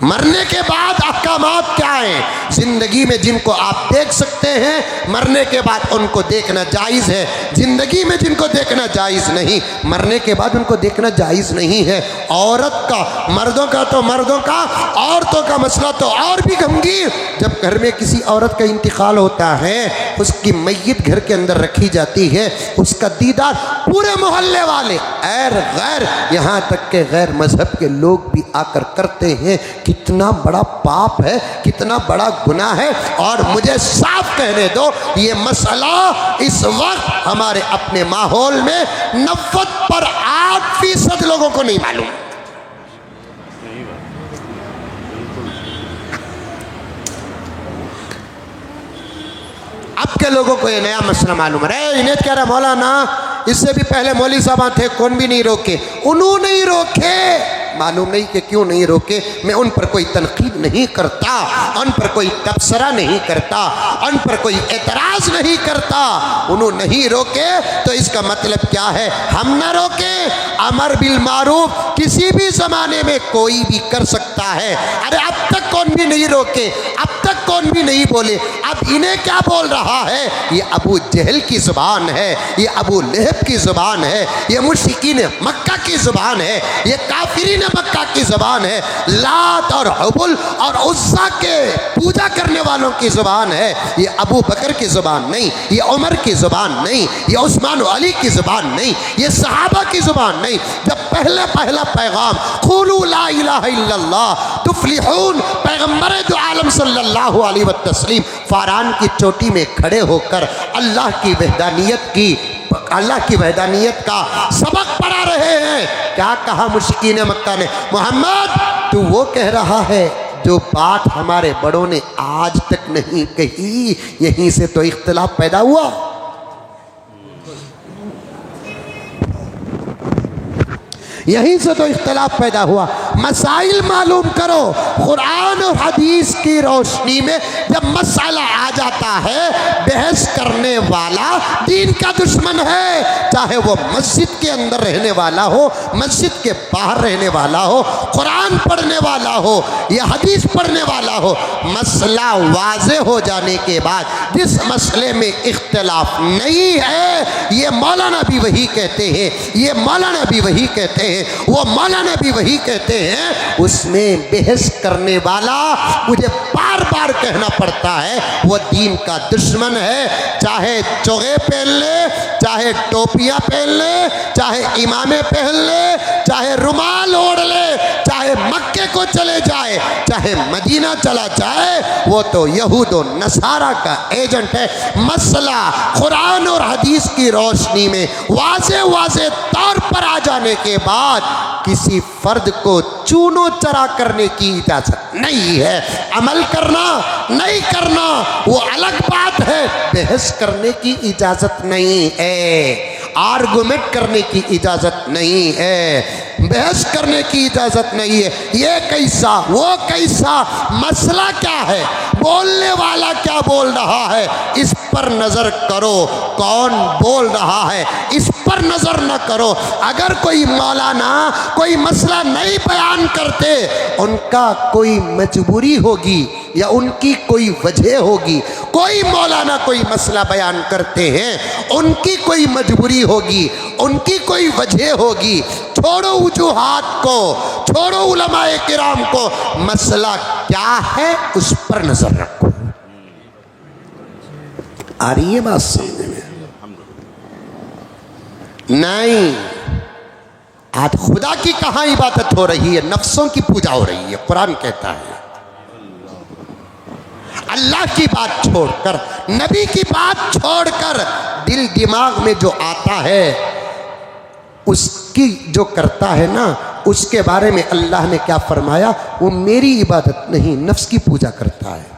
मरने के बाद अहकामात क्या हैं? जिंदगी में जिनको आप देख सकते हैं, मरने के बाद उनको देखना जायज़ है। जिंदगी में जिनको देखना जायज़ नहीं, मरने के बाद उनको देखना जायज़ नहीं है। औरत का, मर्दों का तो मर्दों का, औरतों का मसला तो और भी गंभीर। जब घर में किसी औरत का इंतकाल होता है, उसकी मैयत घर के अंदर रखी जाती है, उसका दीदार पूरे मोहल्ले वाले, गैर, यहाँ तक के गैर मजहब के लोग भी आकर करते हैं। कितना बड़ा पाप है, कितना बड़ा गुनाह है। और मुझे साफ कहने दो, ये मसला इस वक्त हमारे अपने माहौल में 90% लोगों को नहीं मालूम। अब के लोगों को ये नया मसला मालूम है। इन्हें कह रहा मौलाना, इससे भी पहले मौलवी साहब थे, कौन भी नहीं रोके। उन्होंने नहीं रोके, मालूम नहीं कि क्यों नहीं रोके। मैं उन पर कोई तनकीद नहीं करता, उन पर कोई तबसरा नहीं करता, उन पर कोई एतराज़ नहीं करता। उन्होंने नहीं रोके तो इसका मतलब क्या है? हम न रोके। अमर बिल मारूफ किसी भी ज़माने में कोई भी कर सकता है। अरे अब तक कौन भी नहीं रोके, अब तक कौन भी नहीं बोले। अब इन्हें क्या बोल रहा है? ये अबू जहल की ज़ुबान है, ये अबू लहब की ज़ुबान है, ये मुश्रिकीन मक्का की ज़ुबान है, ये काफिरीन मक्का की ज़बान है, लात और हुबुल और उज़्ज़ा के पूजा करने वालों की ज़बान है। ये अबू बकर की ज़बान नहीं, ये उमर की ज़बान नहीं, ये उस्मान अली की ज़बान नहीं, ये सहाबा की ज़बान नहीं। जब पहला पैगाम क़ुलू ला इलाहा इल्लल्लाह तुफ़्लिहून, पैगम्बर दो आलम सल्लल्लाहु अलैहि वसल्लम फ़ारान की चोटी में खड़े होकर अल्लाह की वहदानियत का सबक पढ़ा रहे हैं। क्या कहा मुश्रिकीन मक्का ने? मोहम्मद, तू वो कह रहा है जो बात हमारे बड़ों ने आज तक नहीं कही, यहीं से तो इख्तिलाफ पैदा हुआ। यहीं से तो इख्तिलाफ पैदा हुआ। मसाइल मालूम करो। कुरान और हदीस की रोशनी में जब मसला आ जाता है, बहस करने वाला दीन का दुश्मन है, चाहे वो मस्जिद के अंदर रहने वाला हो, मस्जिद के बाहर रहने वाला हो, कुरान पढ़ने वाला हो या हदीस पढ़ने वाला हो। मसला वाज़े हो जाने के बाद जिस मसले में इख्तिलाफ नहीं है, ये मौलाना भी वही कहते हैं, ये मौलाना भी वही कहते हैं, वो मौलाना भी वही कहते हैं, उसमें बहस करने वाला, मुझे बार बार कहना पड़ता है, वो दीन का दुश्मन है। चाहे चोगे पहन ले, चाहे टोपियाँ पहन ले, चाहे इमामे पहन ले, चाहे रुमाल ओढ़ ले, चाहे मक्के को चले जाए, चाहे मदीना चला जाए, वो तो यहूद और नसारा का एजेंट है। मसला कुरान और हदीस की रोशनी में वाज़े वाज़े तौर पर आ जाने के बाद किसी फर्द को चूनो चरा करने की इजाज़त नहीं है। अमल करना नहीं करना वो अलग बात है, बहस करने की इजाज़त नहीं है, आर्गुमेंट करने की इजाज़त नहीं है, बहस करने की इजाज़त नहीं है। ये कैसा वो कैसा, मसला क्या है, बोलने वाला क्या बोल रहा है, इस पर नज़र करो, कौन बोल रहा है इस पर नज़र न करो। अगर कोई मौलाना कोई मसला नहीं बयान करते, उनका कोई मजबूरी होगी या उनकी कोई वजह होगी। कोई मौलाना कोई मसला बयान करते हैं, उनकी कोई मजबूरी होगी, उनकी कोई वजह होगी। छोड़ो वजूहात को, छोड़ो उलमाए किराम को, मसला क्या है उस पर नजर रखो। आ रही है बात समझ में? नहीं, आज खुदा की कहाँ इबादत हो रही है, नफ्सों की पूजा हो रही है। कुरान कहता है अल्लाह की बात छोड़कर, नबी की बात छोड़कर, दिल दिमाग में जो आता है उसकी जो करता है ना, उसके बारे में अल्लाह ने क्या फरमाया, वो मेरी इबादत नहीं, नफ्स की पूजा करता है।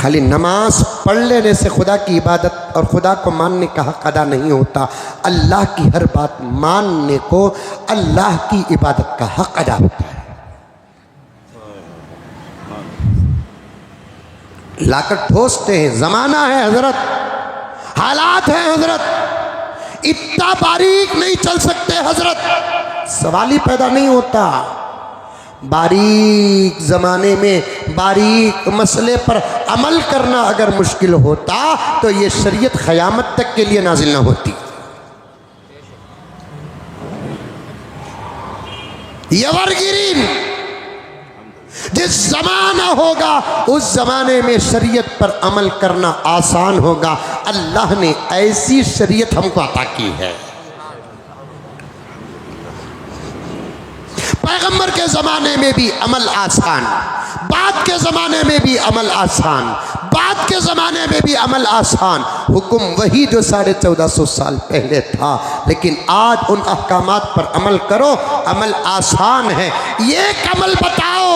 खाली नमाज पढ़ लेने से खुदा की इबादत और खुदा को मानने का हक अदा नहीं होता। अल्लाह की हर बात मानने को अल्लाह की इबादत का हक अदा होता है। लाकर ठोसते हैं, ज़माना है हजरत, हालात हैं हजरत, इतना बारीक नहीं चल सकते हजरत, सवाल ही पैदा नहीं होता। बारीक ज़माने में बारीक मसले पर अमल करना अगर मुश्किल होता तो ये शरीयत क़यामत तक के लिए नाजिल ना होती। यवरगिरीन जिस ज़माना होगा उस ज़माने में शरीयत पर अमल करना आसान होगा। अल्लाह ने ऐसी शरीयत हमको अता की है। पैगंबर के ज़माने में भी अमल आसान, बाद के ज़माने में भी अमल आसान, बाद के ज़माने में भी अमल आसान। हुक्म वही जो 1450 साल पहले था, लेकिन आज उन अहकामात पर अमल करो, अमल आसान है। ये अमल बताओ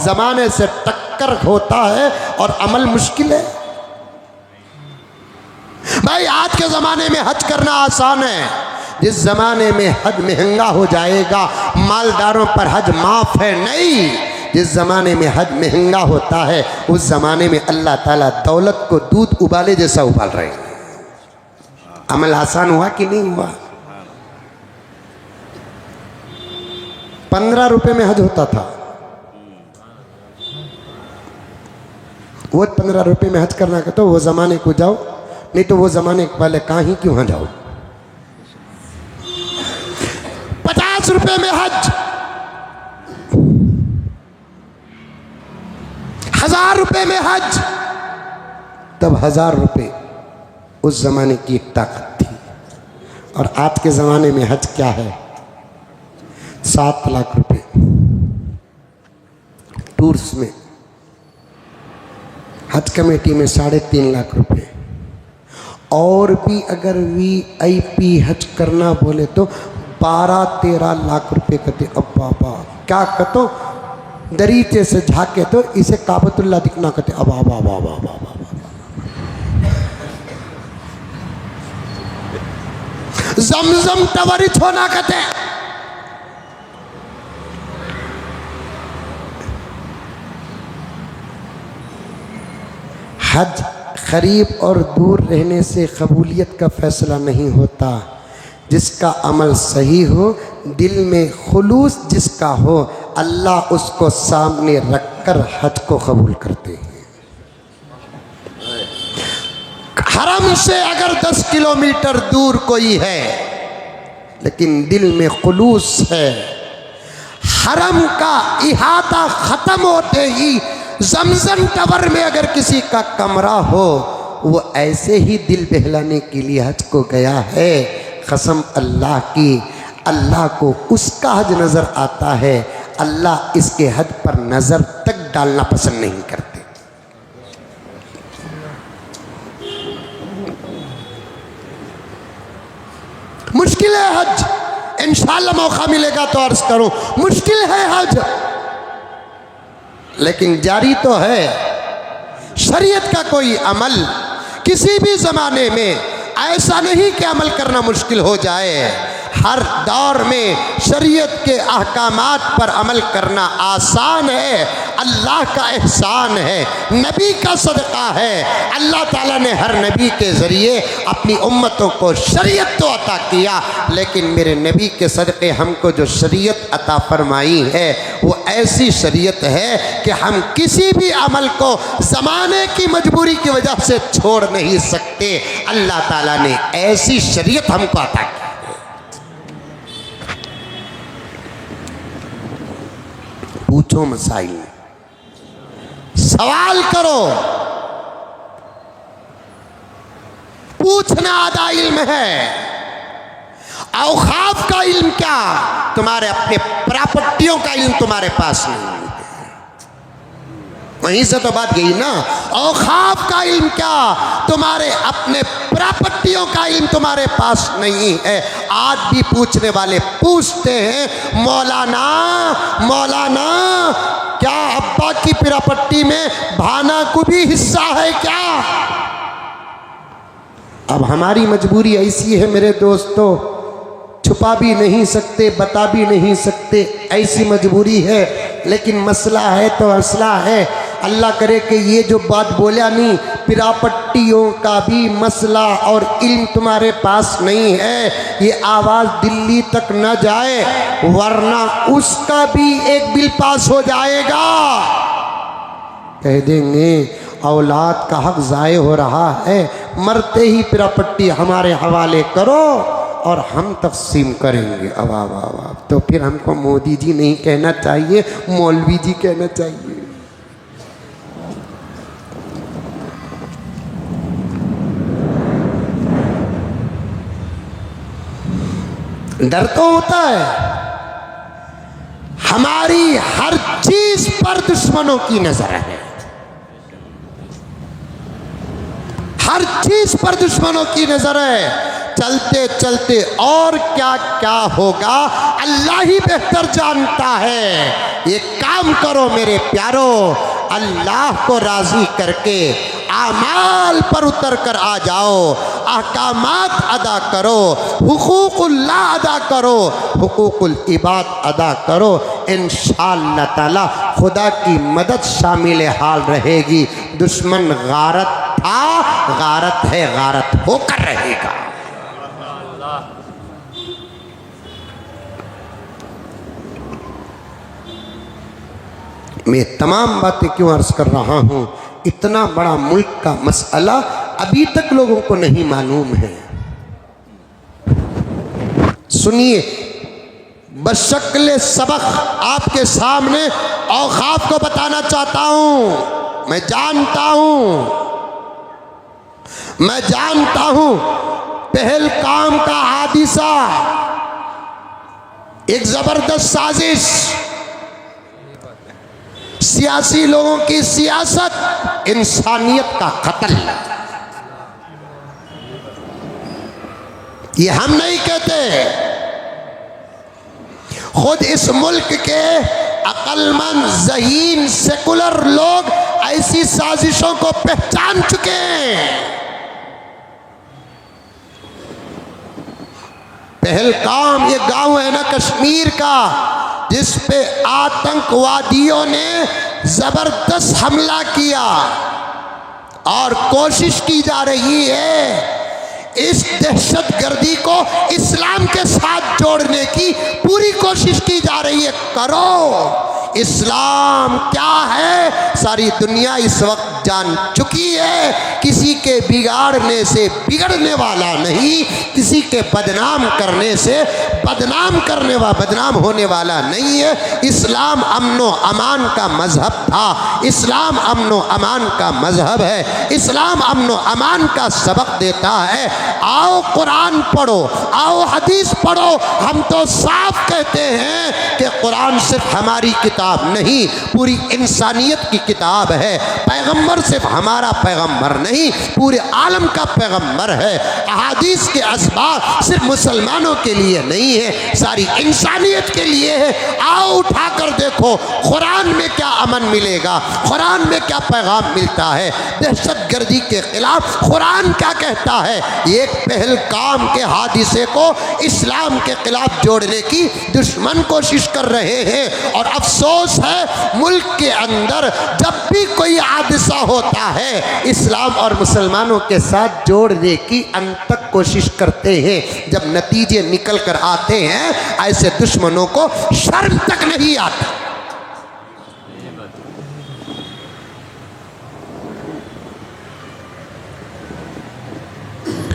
ज़माने से टक्कर होता है और अमल मुश्किल है। भाई आज के ज़माने में हज करना आसान है, जिस ज़माने में हज महंगा हो जाएगा, मालदारों पर हज माफ़ है, नहीं। जिस ज़माने में हज महंगा होता है उस ज़माने में अल्लाह ताला दौलत को दूध उबाले जैसा उबाल रहे हैं। अमल आसान हुआ कि नहीं हुआ? 15 रुपए में हज होता था, वो 15 रुपए में हज करना का तो वो ज़माने को जाओ, नहीं तो वो ज़माने वाले कहाँ ही क्यों वहाँ जाओ। 50 रुपए में हज, 1000 रुपए में हज, तब 1000 रुपए उस ज़माने की एक ताकत थी। और आज के ज़माने में हज क्या है? 7 लाख रुपए टूर्स में, हज कमेटी में 3.5 लाख रुपए, और भी अगर VIP हज करना बोले तो 12-13 लाख रुपए कहते। अब बाबा क्या कहते, दरीचे से झाके तो इसे काबतुल्लाह दिखना कहते। अब बाबा बाबा बाबा जमजम टवरी छोना कहते। हज करीब और दूर रहने से कबूलियत का फैसला नहीं होता। जिसका अमल सही हो, दिल में खुलूस जिसका हो, अल्लाह उसको सामने रखकर हज को कबूल करते हैं। हरम से अगर 10 किलोमीटर दूर कोई है लेकिन दिल में खुलूस है, हरम का इहाता ख़त्म होते ही जमजम टवर में अगर किसी का कमरा हो, वो ऐसे ही दिल बहलाने के लिए हज को गया है। कसम अल्लाह की, अल्लाह को उसका हज नज़र आता है, अल्लाह इसके हज पर नज़र तक डालना पसंद नहीं करते। मुश्किल है हज, इंशाअल्लाह मौका मिलेगा तो अर्ज करूं, मुश्किल है हज, लेकिन जारी तो है। शरीयत का कोई अमल किसी भी ज़माने में ऐसा नहीं कि अमल करना मुश्किल हो जाए। हर दौर में शरीयत के अहकामात पर अमल करना आसान है, अल्लाह का एहसान है, नबी का सदका है। अल्लाह ताला ने हर नबी के ज़रिए अपनी उम्मतों को शरीयत तो अता किया, लेकिन मेरे नबी के सदक़े हमको जो शरीयत अता फरमाई है वो ऐसी शरीयत है कि हम किसी भी अमल को ज़माने की मजबूरी की वजह से छोड़ नहीं सकते। अल्लाह ताला ने ऐसी शरीयत हमको अता की। पूछो मसाइल, सवाल करो, पूछना आधा इल्म है। औखाफ का इल्म क्या, तुम्हारे अपने प्रॉपर्टियों का इल्म तुम्हारे पास नहीं है। वहीं से तो बात गई ना। औखाफ का इल्म क्या, तुम्हारे अपने प्रॉपर्टियों का इल्म तुम्हारे पास नहीं है। आज भी पूछने वाले पूछते हैं, मौलाना मौलाना क्या अब्बा की प्रॉपर्टी में भाना को भी हिस्सा है क्या? अब हमारी मजबूरी ऐसी है मेरे दोस्तों, छुपा भी नहीं सकते, बता भी नहीं सकते, ऐसी मजबूरी है। लेकिन मसला है तो मसला है। अल्लाह करे कि ये जो बात बोला नहीं, प्रॉपर्टियों का भी मसला और इल्म तुम्हारे पास नहीं है, ये आवाज़ दिल्ली तक न जाए, वरना उसका भी एक बिल पास हो जाएगा। कह देंगे औलाद का हक ज़ाय हो रहा है, मरते ही प्रॉपर्टी हमारे हवाले करो और हम तकसीम करेंगे। अब तो फिर हमको मोदी जी नहीं कहना चाहिए, मौलवी जी कहना चाहिए। डर तो होता है, हमारी हर चीज पर दुश्मनों की नजर है, हर चीज पर दुश्मनों की नजर है। चलते चलते और क्या क्या होगा अल्लाह ही बेहतर जानता है। ये काम करो मेरे प्यारो, अल्लाह को राजी करके आमाल पर उतर कर आ जाओ, अहकामात अदा करो, हुकूकुल्लाह अदा करो, हुकूकुल इबाद अदा करो। इंशाअल्लाह ताला खुदा की मदद शामिल हाल रहेगी। दुश्मन गारत था, गारत है, गारत होकर रहेगा। मैं तमाम बातें क्यों अर्ज कर रहा हूँ, इतना बड़ा मुल्क का मसला अभी तक लोगों को नहीं मालूम है। सुनिए, बशक्ल सबक आपके सामने औखाफ को बताना चाहता हूँ। मैं जानता हूँ पहलगाम का हादिसा एक जबरदस्त साजिश, सियासी लोगों की सियासत, इंसानियत का कत्ल। ये हम नहीं कहते, खुद इस मुल्क के अक्लमंद ज़हीन सेकुलर लोग ऐसी साजिशों को पहचान चुके हैं। पहलगाम ये गांव है ना कश्मीर का, जिस पे आतंकवादियों ने जबरदस्त हमला किया और कोशिश की जा रही है इस दहशतगर्दी को इस्लाम के साथ जोड़ने की पूरी कोशिश की जा रही है। करो, इस्लाम क्या है सारी दुनिया इस वक्त जान चुकी है। किसी के बिगाड़ने से बिगड़ने वाला नहीं, किसी के बदनाम करने से बदनाम होने वाला नहीं है। इस्लाम अमनो अमान का मजहब था, इस्लाम अमनो अमान का मजहब है, इस्लाम अमनो अमान का सबक देता है। आओ कुरान पढ़ो, आओ हदीस पढ़ो। हम तो साफ कहते हैं कि कुरान सिर्फ हमारी किताब नहीं, पूरी इंसानियत की किताब है। पैगंबर सिर्फ हमारा पैगंबर नहीं, पूरे आलम का पैगंबर है। अहादीस के असबाब सिर्फ मुसलमानों के लिए नहीं है, सारी इंसानियत के लिए है। आओ उठा कर देखो कुरान में क्या अमन मिलेगा, कुरान में क्या पैगाम मिलता है। दहशतगर्दी के खिलाफ कुरान क्या कहता है। एक पहलगाम के हादिसे को इस्लाम के खिलाफ जोड़ने की दुश्मन कोशिश कर रहे हैं। और अफसोस है मुल्क के अंदर जब भी कोई हादसा होता है इस्लाम और मुसलमानों के साथ जोड़ने की अनतक कोशिश करते हैं। जब नतीजे निकल कर आते हैं ऐसे दुश्मनों को शर्म तक नहीं आती।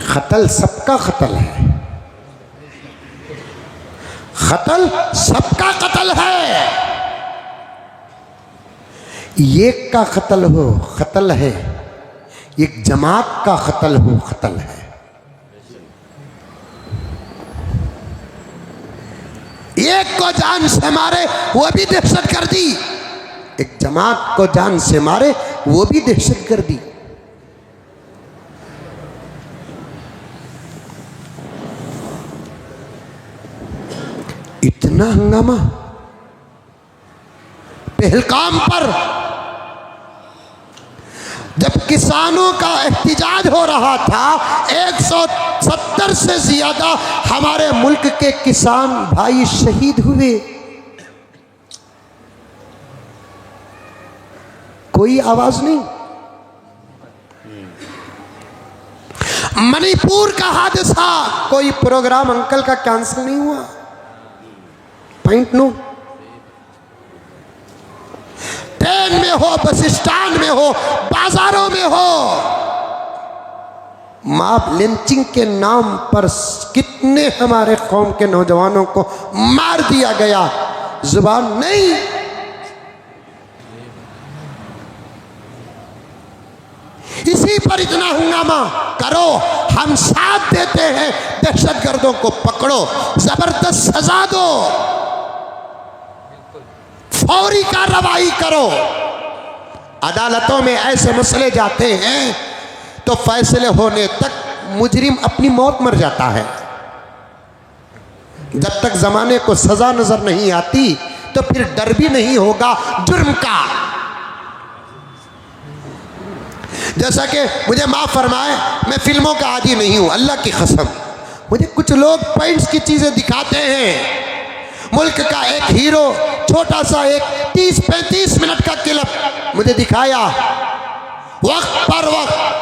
कत्ल सबका कत्ल है, कत्ल सबका कत्ल है। एक का कत्ल हो कत्ल है, एक जमात का कत्ल हो कत्ल है। एक को जान से मारे वो भी दहशतगर्दी, एक जमात को जान से मारे वो भी दहशतगर्दी। इतना हंगामा पहलगाम पर, जब किसानों का एहतिजाज हो रहा था 170 से ज्यादा हमारे मुल्क के किसान भाई शहीद हुए। कोई आवाज नहीं। मणिपुर का हादसा, कोई प्रोग्राम अंकल का कैंसिल नहीं हुआ। पॉइंट नो, ट्रेन में हो, बस स्टैंड में हो, बाजारों में हो, मॉब लिंचिंग के नाम पर कितने हमारे कौम के नौजवानों को मार दिया गया। जुबान नहीं। इसी पर इतना हंगामा करो। हम साथ देते हैं, दहशतगर्दों को पकड़ो, जबरदस्त सजा दो, फौरी कार्रवाई करो। अदालतों में ऐसे मसले जाते हैं तो फैसले होने तक मुजरिम अपनी मौत मर जाता है। जब तक जमाने को सजा नजर नहीं आती तो फिर डर भी नहीं होगा जुर्म का। जैसा कि मुझे माफ फरमाए, मैं फिल्मों का आदी नहीं हूं, अल्लाह की कसम। मुझे कुछ लोग पॉइंट्स की चीजें दिखाते हैं। मुल्क का एक हीरो छोटा सा एक 30-35 मिनट का क्लिप मुझे दिखाया, वक्त पर वक्त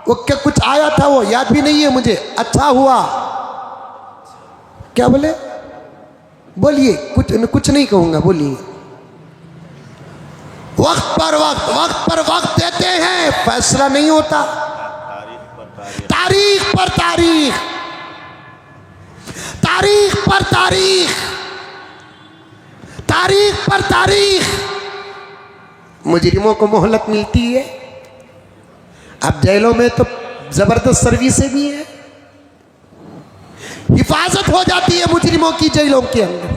वो क्या कुछ आया था वो याद भी नहीं है मुझे। अच्छा हुआ, क्या बोले, बोलिए, कुछ नहीं कहूंगा, बोलिए। वक्त पर वक्त देते हैं, फैसला नहीं होता। तारीख पर तारीख, तारीख पर तारीख, तारीख पर तारीख मुजरिमों को मोहलत मिलती है। अब जेलों में तो जबरदस्त सर्विसें भी है, हिफाजत हो जाती है मुजरिमों की जेलों के अंदर।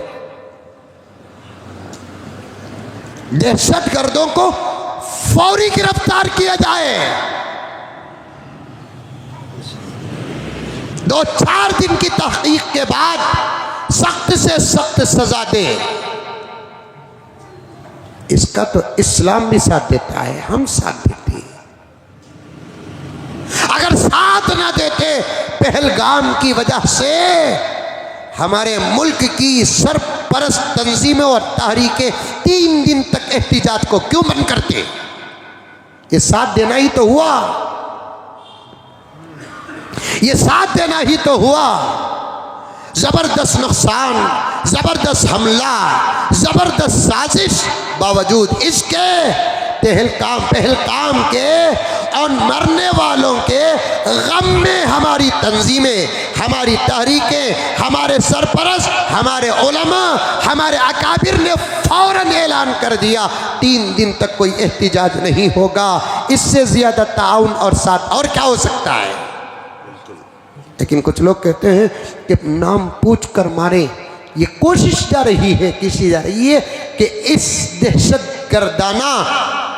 दहशतगर्दों को फौरी गिरफ्तार किया जाए, 2-4 दिन की तहकीक के बाद सख्त से सख्त सजा दे। इसका तो इस्लाम भी साथ देता है, हम साथ देते हैं। अगर साथ ना देते पहलगाम की वजह से हमारे मुल्क की सरपरस्त तंजीमें और तहरीकें 3 दिन तक एहतिजाज को क्यों बंद करते? ये साथ देना ही तो हुआ, ये साथ देना ही तो हुआ। जबरदस्त नुकसान, जबरदस्त हमला, जबरदस्त साजिश, बावजूद इसके पहलगाम के और मरने वालों के गम में हमारी तंजीमें, हमारी तहरीकें, हमारे सरपरस्त, हमारे उलमा, हमारे अकाबिर ने फौरन ऐलान कर दिया 3 दिन तक कोई एहतिजाज नहीं होगा। इससे ज़्यादा ताउन और साथ और क्या हो सकता है? लेकिन कुछ लोग कहते हैं कि नाम पूछ कर मारे, ये कोशिश जा रही है किसी जा रही है कि इस दहशत गर्दाना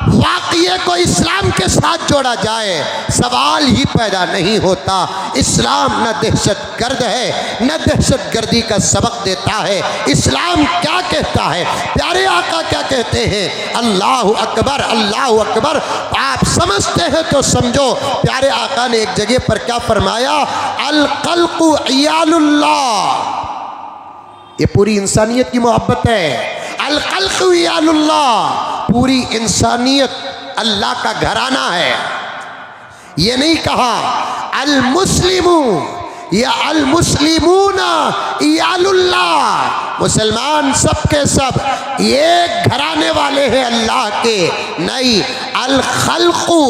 वाक़ये को इस्लाम के साथ जोड़ा जाए। सवाल ही पैदा नहीं होता। इस्लाम न दहशत गर्द है, न दहशत गर्दी का सबक देता है। इस्लाम क्या कहता है? प्यारे आका क्या कहते हैं? अल्लाहु अकबर, अल्लाहु अकबर। आप समझते हैं तो समझो। प्यारे आका ने एक जगह पर क्या फरमाया? अल खल्क़ु इयालुल्लाह। ये पूरी इंसानियत की मोहब्बत है। अल खल्क़ु इयालुल्लाह, पूरी इंसानियत अल्लाह का घराना है। ये नहीं कहा अल मुस्लिमू या अल मुस्लिमूना इयालुल्लाह, मुसलमान सब के सब ये घराने वाले हैं अल्लाह के। नहीं, अल खल्क़ु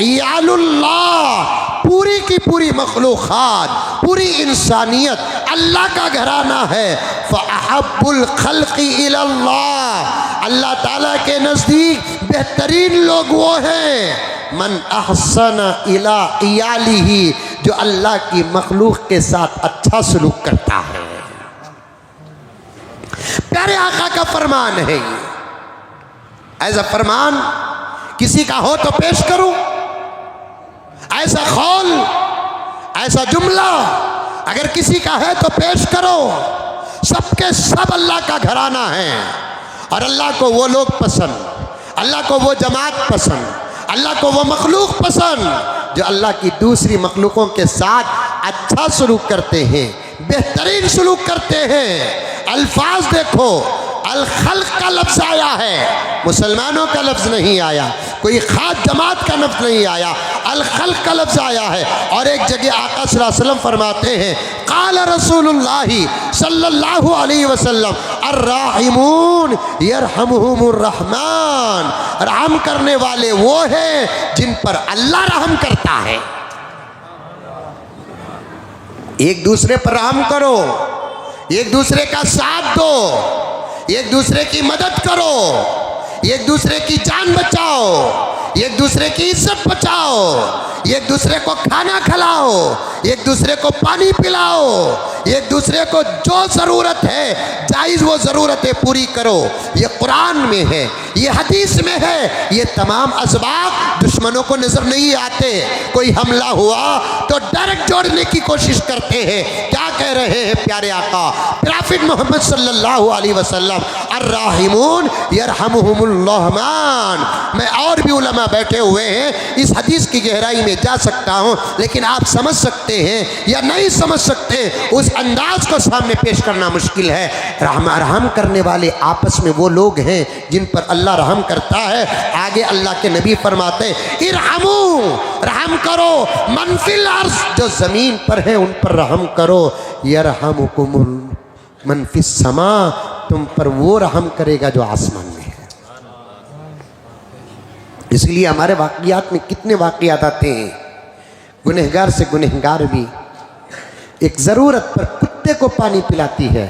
इयालुल्लाह, पूरी की पूरी मखलूक़ात, पूरी इंसानियत अल्लाह का घराना है। फ़अहब्बुल खल्क़ि इलल्लाह, अल्लाह ताला के नज़दीक बेहतरीन लोग वो हैं मन अहसन इला इयालिही, जो अल्लाह की मखलूक के साथ अच्छा सलूक करता है। प्यारे आका का फरमान है ये। ऐसा फरमान किसी का हो तो पेश करूं, ऐसा कौल, ऐसा जुमला अगर किसी का है तो पेश करो। सबके सब अल्लाह का घराना है और अल्लाह को वो लोग पसंद, अल्लाह को वो जमात पसंद, अल्लाह को वो मखलूक पसंद जो अल्लाह की दूसरी मखलूकों के साथ अच्छा सलूक करते हैं, बेहतरीन सलूक करते हैं। अल्फाज देखो, अल खल्क़ का लफ्ज़ आया है, मुसलमानों का लफ्ज़ नहीं आया, कोई ख़ास जमात का लफ्ज़ नहीं आया, अल खल्क़ का लफ्ज़ आया है। और एक जगह आका सल्लल्लाहु अलैहि वसल्लम फरमाते हैं, क़ाल रसूलुल्लाहि सल्लल्लाहु अलैहि वसल्लम अर्राहिमून यरहमुहुमुर रहमान, रहम करने वाले वो हैं जिन पर अल्लाह रहम करता है। एक दूसरे पर रहम करो, एक दूसरे का साथ दो, एक दूसरे की मदद करो, एक दूसरे की जान बचाओ, एक दूसरे की इज्जत बचाओ, एक दूसरे को खाना खिलाओ, एक दूसरे को पानी पिलाओ, एक दूसरे को जो ज़रूरत है जायज़ वो ज़रूरतें पूरी करो। ये कुरान में है, ये हदीस में है। ये तमाम असबाब दुश्मनों को नज़र नहीं आते। कोई हमला हुआ तो डायरेक्ट जोड़ने की कोशिश करते हैं। क्या कह रहे हैं प्यारे आका प्रॉफिट मोहम्मद सल्लल्लाहु अलैहि वसल्लम, अर्राहिमून यरहमुहुमुर रहमान। मैं और भी उलमा बैठे हुए हैं, इस हदीस की गहराई में जा सकता हूँ, लेकिन आप समझ सकते हैं या नहीं समझ सकते, उस अंदाज को सामने पेश करना मुश्किल है। रहम करने वाले आपस में वो लोग हैं जिन पर अल्लाह रहम करता है। आगे अल्लाह के नबी फरमाते इरहमू, रहम करो, मन फिल अर्ज़, जो ज़मीन पर है उन पर रहम करो, यरहमुकुमुल मन फिस समा, तुम पर वो रहम करेगा जो आसमान में है। इसलिए हमारे वाक़ियात में कितने वाक़ियात आते हैं, गुनहगार से गुनहगार भी एक ज़रूरत पर कुत्ते को पानी पिलाती है,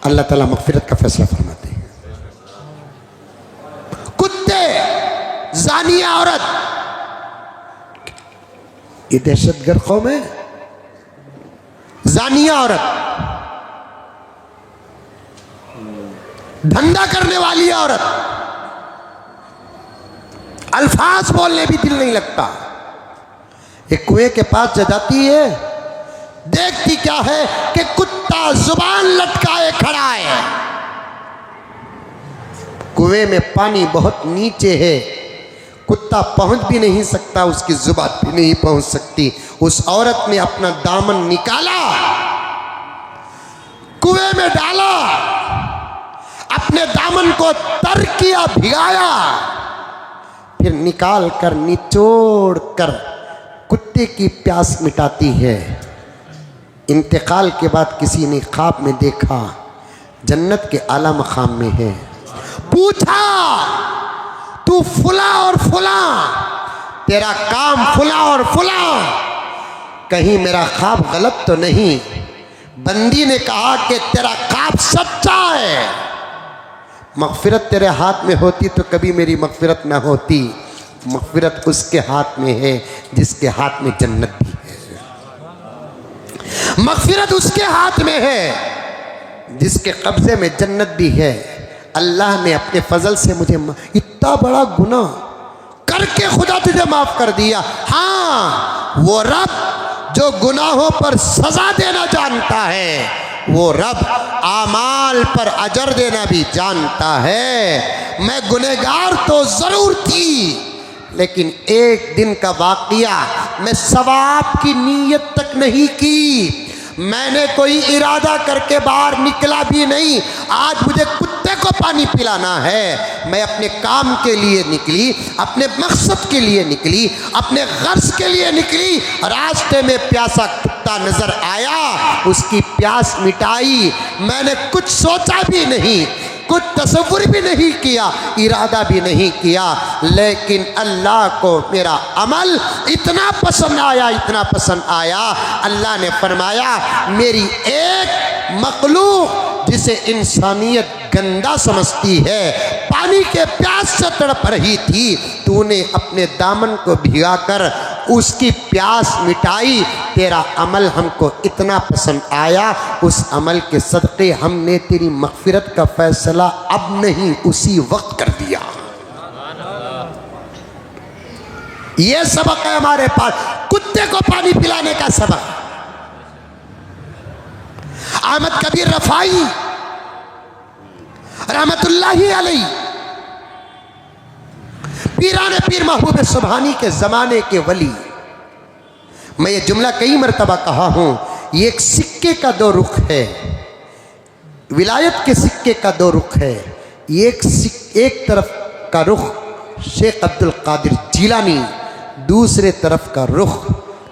अल्लाह ताला मग़फ़िरत का फैसला फरमाते हैं। कुत्ते, ज़ानिया औरत, ये दहशतगर्द कौम है। ज़ानिया औरत, धंधा करने वाली औरत, अल्फाज बोलने भी दिल नहीं लगता। एक कुएं के पास जाती है, देखती क्या है कि कुत्ता जुबान लटकाए खड़ा है। कुएं में पानी बहुत नीचे है, कुत्ता पहुंच भी नहीं सकता, उसकी जुबान भी नहीं पहुंच सकती। उस औरत ने अपना दामन निकाला, कुएं में डाला, अपने दामन को तर किया, भिगाया, फिर निकाल कर निचोड़ कर कुत्ते की प्यास मिटाती है। इंतकाल के बाद किसी ने ख्वाब में देखा जन्नत के आला मकाम में है। पूछा, तू फुला और फुला, तेरा काम फुला और फुला, कहीं मेरा ख्वाब गलत तो नहीं? बंदी ने कहा कि तेरा ख्वाब सच्चा है, मग़फ़िरत तेरे हाथ में होती तो कभी मेरी मग़फ़िरत ना होती। मग़फ़िरत उसके हाथ में है जिसके हाथ में जन्नत भी है। मग़फ़िरत उसके हाथ में है जिसके कब्ज़े में जन्नत भी है। अल्लाह ने अपने फजल से मुझे इतना बड़ा गुनाह करके खुदा तुझे माफ़ कर दिया। हाँ, वो रब जो गुनाहों पर सज़ा देना जानता है, वो रब आमाल पर अजर देना भी जानता है। मैं गुनहगार तो ज़रूर थी, लेकिन एक दिन का वाक़या, मैं सवाब की नीयत तक नहीं की, मैंने कोई इरादा करके बाहर निकला भी नहीं। आज मुझे कुत्ते को पानी पिलाना है, मैं अपने काम के लिए निकली, अपने मकसद के लिए निकली, अपने गर्ज के लिए निकली। रास्ते में प्यासा कुत्ता नजर आया, उसकी प्यास मिटाई। मैंने कुछ सोचा भी नहीं, कुछ तसव्वुर भी नहीं किया, इरादा भी नहीं किया, लेकिन अल्लाह को मेरा अमल इतना पसंद आया, इतना पसंद आया, अल्लाह ने फरमाया मेरी एक मखलूक जिसे इंसानियत गंदा समझती है, पानी के प्यास से तड़प रही थी, तूने अपने दामन को भिगाकर उसकी प्यास मिटाई। तेरा अमल हमको इतना पसंद आया, उस अमल के सदक़े हमने तेरी मग़फ़िरत का फ़ैसला अब नहीं उसी वक्त कर दिया। ये सबक है हमारे पास, कुत्ते को पानी पिलाने का सबक। अहमद कबीर रफ़ाई रहमतुल्लाहि अलैहि, पीराने पीर महबूब सुबहानी के ज़माने के वली। मैं ये जुमला कई मरतबा कहा हूँ, ये एक सिक्के का दो रुख है, विलायत के सिक्के का दो रुख है। एक तरफ का रुख शेख अब्दुल कादिर जीलानी, दूसरे तरफ का रुख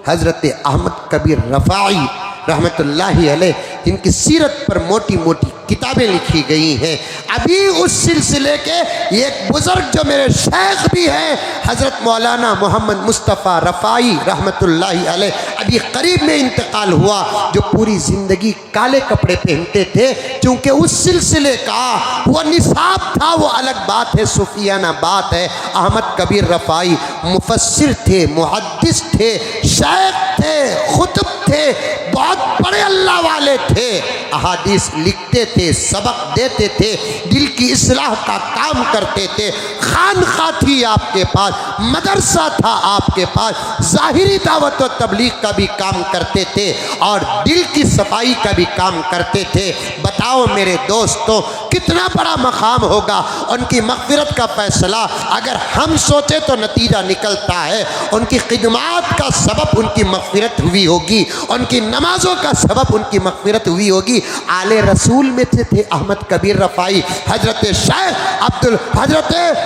हज़रत अहमद कबीर रफ़ाई रहमतुल्लाहि अलैह, जिनकी सीरत पर मोटी मोटी किताबें लिखी गई हैं। अभी उस सिलसिले के एक बुज़ुर्ग जो मेरे शेख भी हैं, हज़रत मौलाना मोहम्मद मुस्तफ़ा रफ़ाई रहमतुल्लाहि अलैह, अभी करीब में इंतकाल हुआ, जो पूरी ज़िंदगी काले कपड़े पहनते थे, क्योंकि उस सिलसिले का वो निसाब था, वो अलग बात है, सूफियाना बात है। अहमद कबीर रफ़ाई मुफस्सिर थे, मुहद्दिस थे, शेख थे, खुतब थे, बहुत बड़े अल्लाह वाले थे, अहादीस लिखते थे, सबक देते थे, दिल की इस्लाह का काम करते थे। खानखा थी आपके पास, मदरसा था आपके पास, ज़ाहिरी दावत व तबलीग का भी काम करते थे और दिल की सफाई का भी काम करते थे। बताओ मेरे दोस्तों, कितना बड़ा मकाम होगा। उनकी मग़फ़िरत का फ़ैसला अगर हम सोचे तो नतीजा निकलता है, उनकी खिदमात का सबब उनकी मग़फ़िरत हुई होगी, उनकी नमाज़ों का सबब उनकी मग़फ़िरत हुई होगी। आले रसूल में से थे अहमद कबीर रफ़ाई। हज़रत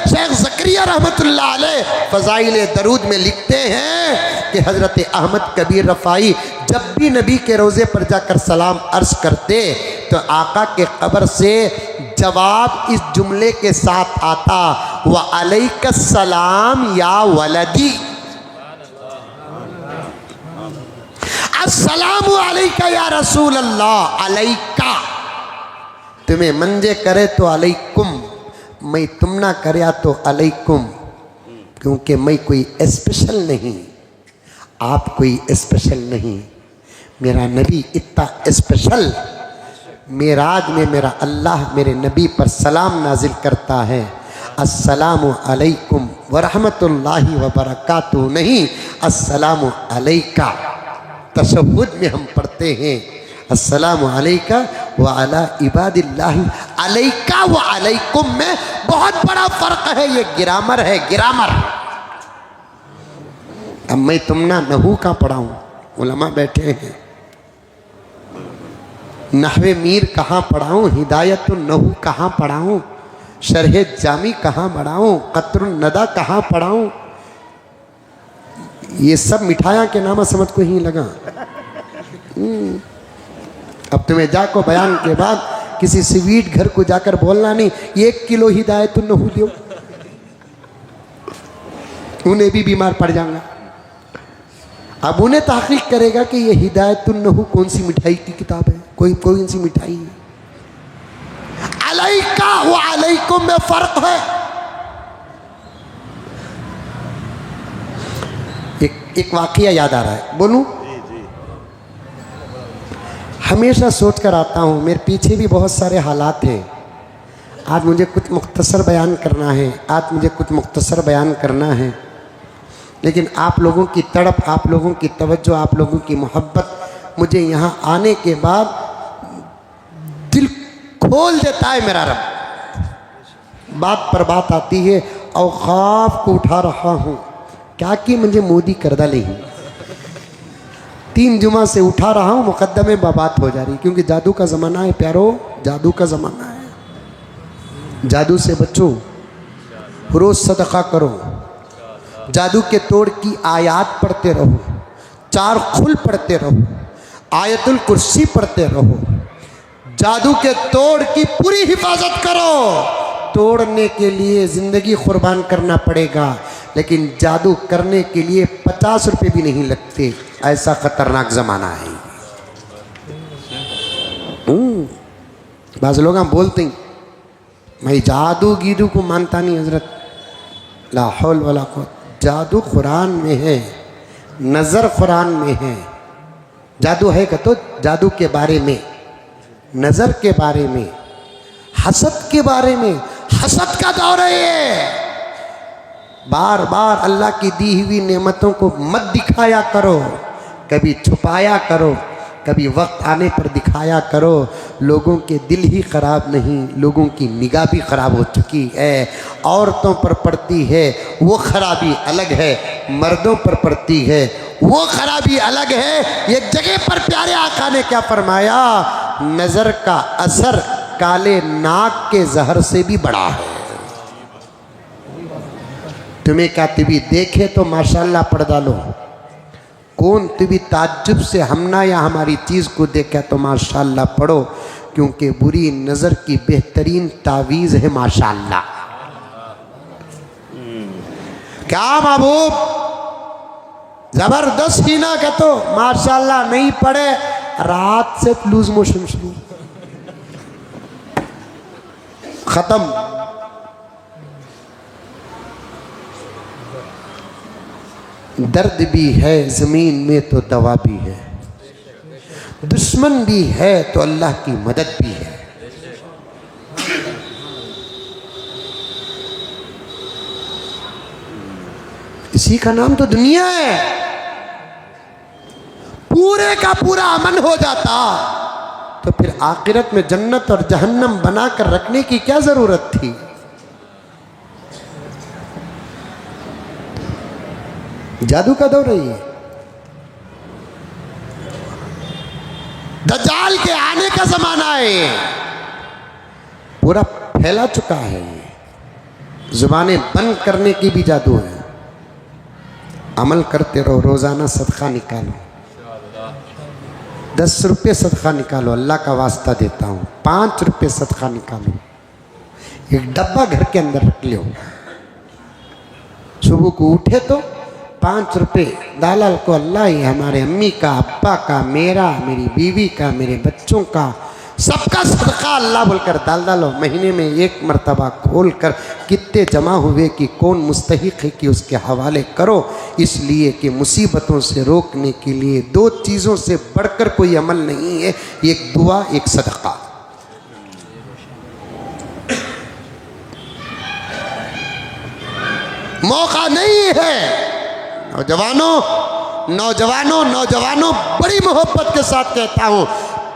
शेख ज़करिया रहमतुल्लाह अलैह फ़ज़ाइल दरूद में लिखते हैं कि हज़रत अहमद कबीर रफ़ाई जब भी नबी के रोज़े पर जाकर सलाम अर्ज़ करते तो आका के क़ब्र से जवाब इस जुमले के साथ आता, व अलैकस्सलाम या वलदी, अस्सलामु अलैका या रसूल अल्लाह, अलैका, तुम्हें मंजे करे तो अलैकुम, मैं तुम ना करया तो अलैकुम, क्योंकि मैं कोई स्पेशल नहीं, आप कोई स्पेशल नहीं, मेरा नबी इतना स्पेशल। मेराज में मेरा अल्लाह मेरे नबी पर सलाम नाजिल करता है, अस्सलामु अलैकुम व रहमतुल्लाहि व बरकातुहू, नहीं अस्सलामु अलैका। तशहुद में हम पढ़ते हैं अस्सलामु अलैका व अला इबादिल्लाहि, अलैका व अलैकुम में बहुत बड़ा फ़र्क है। ये ग्रामर है, ग्रामर। अब मैं तुम ना नहू का पढ़ाऊँ, उलमा बैठे हैं, नहवे मीर कहाँ पढ़ाऊँ, हिदायत नहू कहाँ पढ़ाऊँ, शरह जामी कहाँ पढ़ाऊँ, कतरुन नदा कहाँ पढ़ाऊँ। ये सब मिठाइयाँ के नाम समझ को ही लगा। अब तुम्हें जाको बयान के बाद किसी स्वीट घर को जाकर बोलना नहीं 1 किलो हिदायत नहू दो, उन्हें भी बीमार पड़ जाऊंगा। अब उन्हें तहकीक करेगा कि ये हिदायत नहू कौन सी मिठाई की किताब है, कोई सी मिठाई है। अलैका व अलैकुम में फर्क है। एक वाकया याद आ रहा है, बोलूं? हमेशा सोच कर आता हूँ, मेरे पीछे भी बहुत सारे हालात हैं। आज मुझे कुछ मुख्तसर बयान करना है, लेकिन आप लोगों की तड़प, आप लोगों की तवज्जो, आप लोगों की मोहब्बत मुझे यहाँ आने के बाद दिल खोल देता है मेरा रब। बात पर बात आती है, औक़ाफ़ को उठा रहा हूँ, क्या कि मुझे मोदी करदा नहीं, 3 जुमा से उठा रहा हूँ, मुकद्दमे बात हो जा रही, क्योंकि जादू का ज़माना है प्यारो, जादू का ज़माना है। जादू से बचो, रोज़ सदका करो, जादू के तोड़ की आयात पढ़ते रहो, 4 खुल पढ़ते रहो, आयतुल कुर्सी पढ़ते रहो, जादू के तोड़ की पूरी हिफाजत करो। तोड़ने के लिए ज़िंदगी कुर्बान करना पड़ेगा, लेकिन जादू करने के लिए 50 रुपये भी नहीं लगते। ऐसा खतरनाक ज़माना है। बाज़ लोग बोलते हैं मैं जादू गीदू को मानता नहीं हज़रत, ला हौल वला कुव्वत। जादू कुरान में है, नज़र कुरान में है। जादू है क्या? तो जादू के बारे में, नज़र के बारे में, हसद के बारे में। हसद का दौर है ये। बार बार अल्लाह की दी हुई नेमतों को मत दिखाया करो, कभी छुपाया करो, कभी वक्त आने पर दिखाया करो। लोगों के दिल ही ख़राब नहीं, लोगों की निगाह भी ख़राब हो चुकी है। औरतों पर पड़ती है वो खराबी अलग है, मर्दों पर पड़ती है वो खराबी अलग है। एक जगह पर प्यारे आका ने क्या फरमाया, नज़र का असर काले नाक के जहर से भी बड़ा है। तुम्हें क्या तिबी देखे तो माशाल्लाह पढ़ डालो, कौन तिबी ताज्जुब से हमना या हमारी चीज़ को देखा तो माशाल्लाह पढ़ो, क्योंकि बुरी नज़र की बेहतरीन तावीज़ है माशाल्लाह। क्या महबूब जबरदस्त ही ना कह तो माशाल्लाह नहीं पढ़े, रात से लूज मोशन शुरू, खत्म। दर्द भी है ज़मीन में तो दवा भी है, दुश्मन भी है तो अल्लाह की मदद भी है। इसी का नाम तो दुनिया है। पूरे का पूरा अमन हो जाता तो फिर आखिरत में जन्नत और जहन्नम बनाकर रखने की क्या जरूरत थी। जादू का दौर है ये। दज्जाल के आने का जमाना है, पूरा फैला चुका है। जुबानें बंद करने की भी जादू है। अमल करते रहो, रोजाना सदका निकालो, 10 रुपये सदका निकालो, अल्लाह का वास्ता देता हूँ। 5 रुपये सदका निकालो, एक डब्बा घर के अंदर रख लो। सुबह को उठे तो 5 रुपये दालाल को, अल्लाह ही हमारे अम्मी का, अब्बा का, मेरा, मेरी बीवी का, मेरे बच्चों का, सबका सदका अल्लाह बोलकर डालो। महीने में 1 मरतबा खोल कर कितने जमा हुए कि कौन मुस्तहिक है कि उसके हवाले करो। इसलिए कि मुसीबतों से रोकने के लिए 2 चीज़ों से बढ़कर कोई अमल नहीं है, एक दुआ, एक सदका। मौका नहीं है। नौजवानों बड़ी मोहब्बत के साथ कहता हूँ,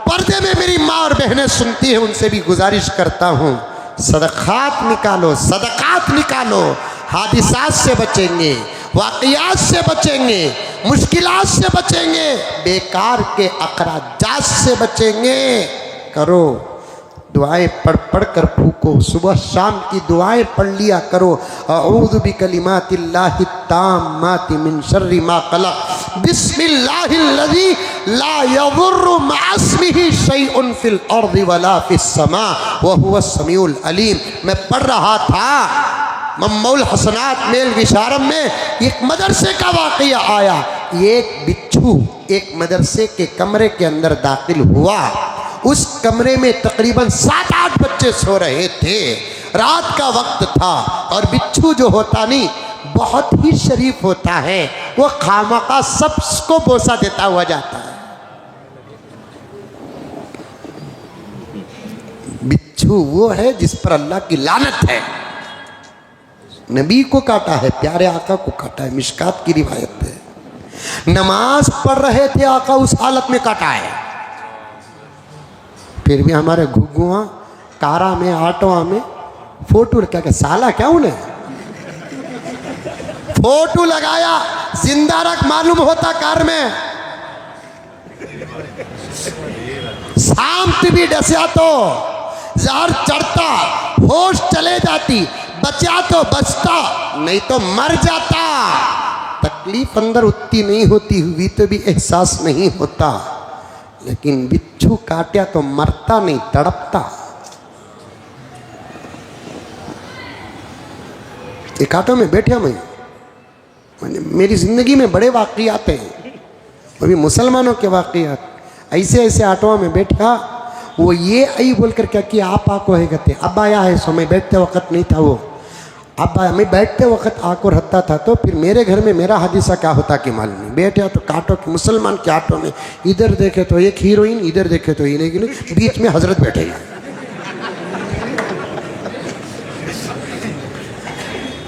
पर्दे में मेरी माँ और बहनें सुनती हैं, उनसे भी गुजारिश करता हूँ, सदकात निकालो, सदकात निकालो। हादिसात से बचेंगे, वाक़ियात से बचेंगे, मुश्किलात से बचेंगे, बेकार के अखराजात से बचेंगे। करो दुआएं पढ़ पढ़ कर फूको, सुबह शाम की दुआएं पढ़ लिया करो। अऊज़ु बिकलिमातिल्लाहि ताम्माति मिन शर्रि मा खलक़, बिस्मिल्लाहिल्लज़ी ला यज़ुर्रु मअ इस्मिही शैउन फिल अर्ज़ि वला फिस समा व हुवस समीउल अलीम। मैं पढ़ रहा था मम्मउल हसनात मेल विशारम में एक मदरसे का वाक़या आया। एक बिच्छू एक मदरसे के कमरे के अंदर दाखिल हुआ। उस कमरे में तकरीबन 7-8 बच्चे सो रहे थे। रात का वक्त था और बिच्छू जो होता नहीं बहुत ही शरीफ होता है, वो खामखा सबको बोसा देता हुआ जाता है। बिच्छू वो है जिस पर अल्लाह की लानत है। नबी को काटा है, प्यारे आका को काटा है, मिशकात की रिवायत है। नमाज पढ़ रहे थे आका, उस हालत में काटा है। फिर भी हमारे घुग्गुआ कारा में ऑटो में फोटो क्या साला क्या उन्हें फोटो लगाया, जिंदा रख मालूम होता कार में। शांत भी डसा तो जहर चढ़ता, होश चले जाती, बचा तो बचता, नहीं तो मर जाता। तकलीफ अंदर उतनी नहीं होती, हुई तो भी एहसास नहीं होता। लेकिन बिच्छू काटा तो मरता नहीं, तड़पता। एक ऑटो में बैठा मैं, मेरी जिंदगी में बड़े वाक़ियात हैं, अभी मुसलमानों के वाक़ियात। ऐसे ऐसे ऑटो में बैठा, वो ये आई बोलकर क्या किया, आप आको है कहते, अब आया है सो। मैं बैठते वक्त नहीं था वो, अब मैं बैठते वक्त आको रहता था। तो फिर मेरे घर में मेरा हादिसा क्या होता कि मालूम नहीं। बैठा तो काटो कि मुसलमान के ऑटो में, इधर देखे तो एक हीरोइन, इधर देखे तो हीरोइन, बीच में हजरत बैठे।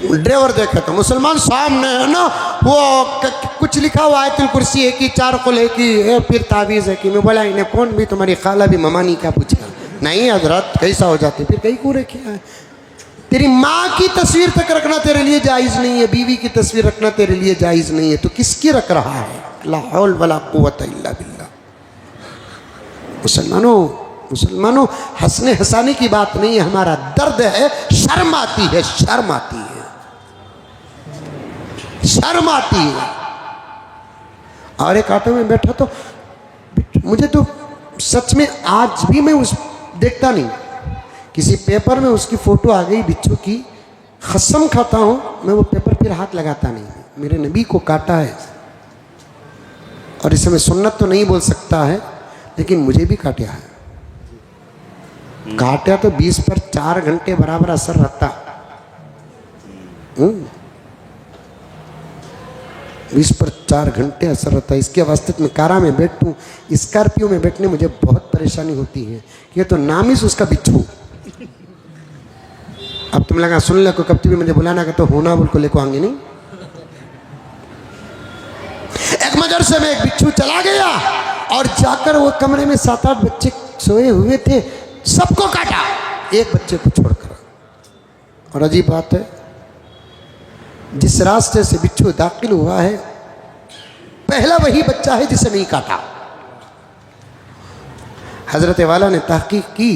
ड्राइवर देखे तो मुसलमान सामने है ना, वो कुछ लिखा हुआ आयतुल कुर्सी है कि 4 कुल है कि फिर तावीज़ है कि। मैं बोला इन्हें कौन भी, तुम्हारी खाला भी ममानी क्या पूछा। नहीं हजरत कैसा हो जाते, फिर कहीं पूरे किया है। तेरी माँ की तस्वीर तक रखना तेरे लिए जायज़ नहीं है, बीवी की तस्वीर रखना तेरे लिए जायज़ नहीं है, तो किसकी रख रहा है। ला हौल वला कुव्वत इल्ला बिल्लाह। मुसलमानों हंसने हंसाने की बात नहीं है, हमारा दर्द है, शर्म आती है, शर्म आती है, शर्म आती है। और एक ऑटो में बैठा तो मुझे तो सच में आज भी मैं उस देखता नहीं, किसी पेपर में उसकी फ़ोटो आ गई बिच्छू की, कसम खाता हूँ मैं वो पेपर फिर हाथ लगाता नहीं। मेरे नबी को काटा है, और इसे मैं सुन्नत तो नहीं बोल सकता है, लेकिन मुझे भी काटा है। काटा तो 20 पर 4 घंटे बराबर असर रहता। 20 पर 4 घंटे असर रहता है। इसके वास्ते मैं कारा में बैठूँ, स्कॉर्पियो में बैठने मुझे बहुत परेशानी होती है। ये तो नाम ही उसका बिच्छू। अब तुम लगा सुन ले, को कब भी मुझे बुलाना का तो होना बोल को लेको आएंगे नहीं। एक मदरसे में एक बिच्छू चला गया और जाकर वो कमरे में 7-8 बच्चे सोए हुए थे, सबको काटा, एक बच्चे को छोड़कर। और अजीब बात है, जिस रास्ते से बिच्छू दाखिल हुआ है पहला वही बच्चा है जिसे नहीं काटा। हजरत वाला ने तहकीक की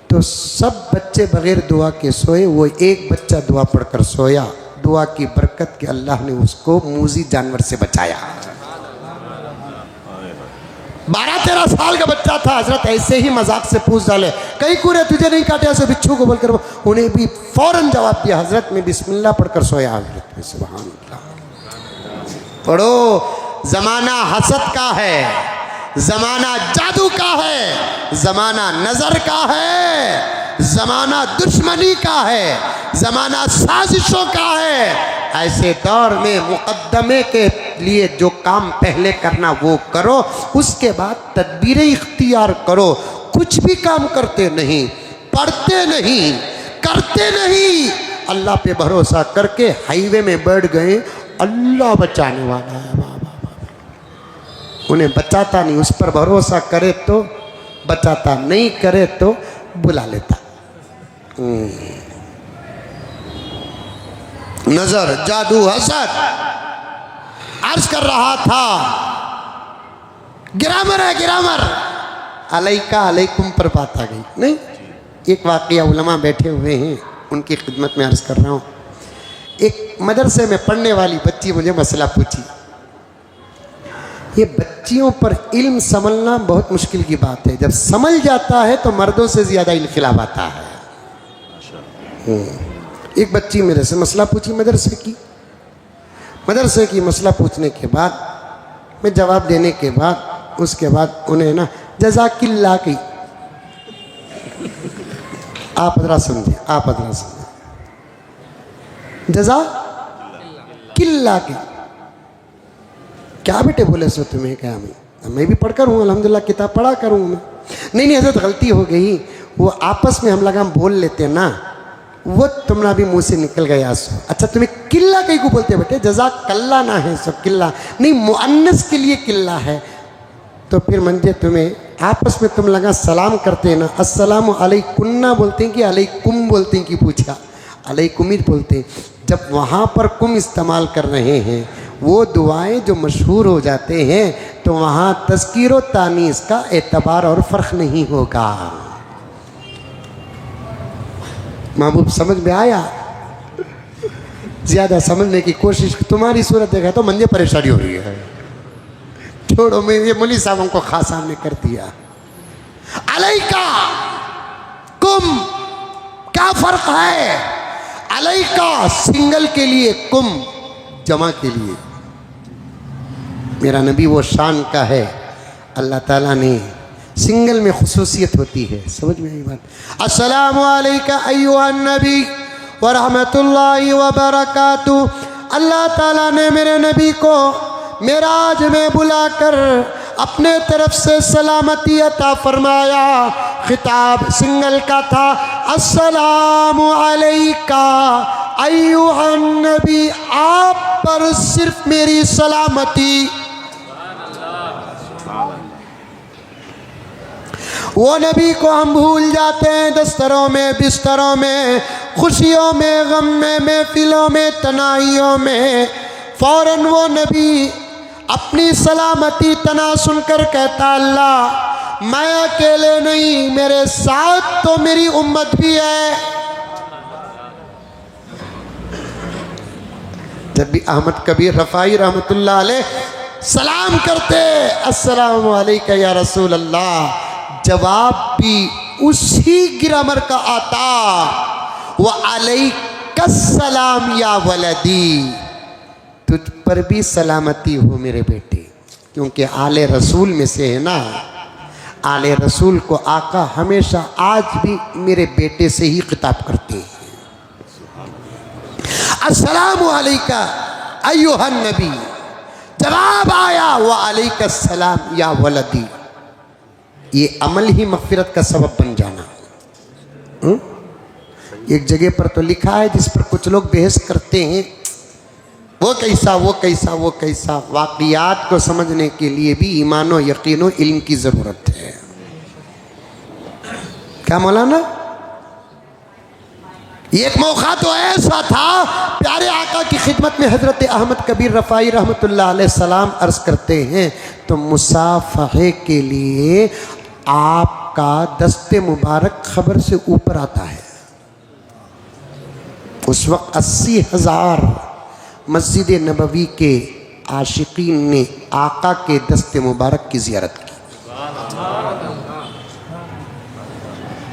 तो सब बच्चे बगैर दुआ के सोए, वो एक बच्चा दुआ पढ़कर सोया। दुआ की बरकत के अल्लाह ने उसको मूजी जानवर से बचाया। 12-13 साल का बच्चा था। हजरत ऐसे ही मजाक से पूछ डाले, कई कुरे तुझे नहीं काटे ऐसे बिच्छू को बोलकर, उन्हें भी फौरन जवाब दिया, हजरत में बिस्मिल्लाह पढ़कर सोया। हजरत में सुभान अल्लाह। पढ़ो, जमाना हसद का है, जमाना जादू का है, जमाना नजर का है, जमाना दुश्मनी का है, जमाना साजिशों का है। ऐसे दौर में मुकद्दमे के लिए जो काम पहले करना वो करो, उसके बाद तदबीरें इख्तियार करो। कुछ भी काम करते नहीं, पढ़ते नहीं, करते नहीं, अल्लाह पे भरोसा करके हाईवे में बैठ गए, अल्लाह बचाने वाला है, उन्हें बचाता नहीं। उस पर भरोसा करे तो बचाता, नहीं करे तो बुला लेता। नजर, जादू, हसद। अर्ज कर रहा था, ग्रामर है ग्रामर, अलैका अलैकुम पर बात आ गई। नहीं, एक वाकया उलमा बैठे हुए हैं, उनकी खिदमत में अर्ज कर रहा हूँ। एक मदरसे में पढ़ने वाली बच्ची मुझे मसला पूछी। ये बच्चियों पर इल्म समझना बहुत मुश्किल की बात है, जब समझ जाता है तो मर्दों से ज़्यादा इनकलाब आता है। एक बच्ची मेरे से मसला पूछी मदरसे की मसला पूछने के बाद मैं जवाब देने के बाद उसके बाद उन्हें ना जज़ाकिल्लाह की, आप ज़रा समझे, जज़ाकिल्लाह की। क्या बेटे बोले सो तुम्हें? क्या मैं भी पढ़कर हूँ, अल्हम्दुलिल्लाह किताब पढ़ा कर हूँ मैं। नहीं हज़रत गलती हो गई, वो आपस में हम लगा बोल लेते ना, वो तुम्हारा भी मुंह से निकल गया सो। अच्छा तुम्हें किल्ला कहीं को बोलते बेटे? जज़ाकल्लाह ना है सो, किल्ला नहीं, मुअन्नस के लिए किल्ला है। तो फिर मंजे तुम्हें आपस में तुम लगा सलाम करते हैं ना, अस्सलामु अलैकुन्ना बोलते हैं कि अलैकुम बोलते हैं? कि पूछा अलैकुम ही बोलते हैं। जब वहाँ पर कुम इस्तेमाल कर रहे हैं, वो दुआएं जो मशहूर हो जाते हैं, तो वहाँ तज़कीर व तानीस का एतबार और फ़र्क नहीं होगा। महबूब समझ में आया? ज़्यादा समझने की कोशिश, तुम्हारी सूरत देखा तो मंजे परेशानी हो रही है। छोड़ो, मैं ये मौलवी साहबों को खास सामने कर दिया। अलैका कुम, क्या फ़र्क है? अलैका सिंगल के लिए, कुम जमा के लिए। मेरा नबी वो शान का है, अल्लाह ताला ने सिंगल में खुसूसियत होती है। समझ में आई बात? अस्सलामु अलैका अय्युहन नबी व रहमतुल्लाहि व बरकातुहू। अल्लाह ताला ने मेरे नबी को मेराज में बुलाकर अपने तरफ से सलामती अता फरमाया। खिताब सिंगल का था, अस्सलामु अलैका अय्युहन नबी, आप पर सिर्फ मेरी सलामती। वो नबी को हम भूल जाते हैं दस्तरों में, बिस्तरों में, खुशियों में, गम में, महफिलों में, तनाइयों में। फ़ौरन वो नबी अपनी सलामती तना सुनकर कहता, अल्लाह मैं अकेले नहीं, मेरे साथ तो मेरी उम्मत भी है। जब भी अहमद कबीर रफ़ाई रहमतुल्लाह अलैह सलाम करते, अस्सलामु अलैका या रसूल अल्लाह, जवाब भी उसी ग्रामर का आता, व अलैकस्सलाम या वलदी, तुझ पर भी सलामती हो मेरे बेटे। क्योंकि आले रसूल में से है ना, आले रसूल को आका हमेशा आज भी मेरे बेटे से ही खिताब करते हैं। अस्सलामु अलैका अय्युहन नबी, जवाब आया व अलैकस्सलाम या वलदी। ये अमल ही मग़फ़िरत का सबब बन जाना। एक जगह पर तो लिखा है, जिस पर कुछ लोग बहस करते हैं, वो कैसा वो कैसा वो कैसा। वाक़ियात को समझने के लिए भी ईमान व यकीन व इल्म की ज़रूरत है। क्या मौलाना? एक मौका तो ऐसा था, प्यारे आका की खिदमत में हज़रत अहमद कबीर रफ़ाई रहमतुल्लाह अलैह सलाम अर्ज़ करते हैं, तो मुसाफ़हे के लिए आपका दस्ते मुबारक खबर से ऊपर आता है। उस वक्त 80,000 मस्जिद नबवी के आशिकीन ने आका के दस्ते मुबारक की ज़ियारत की।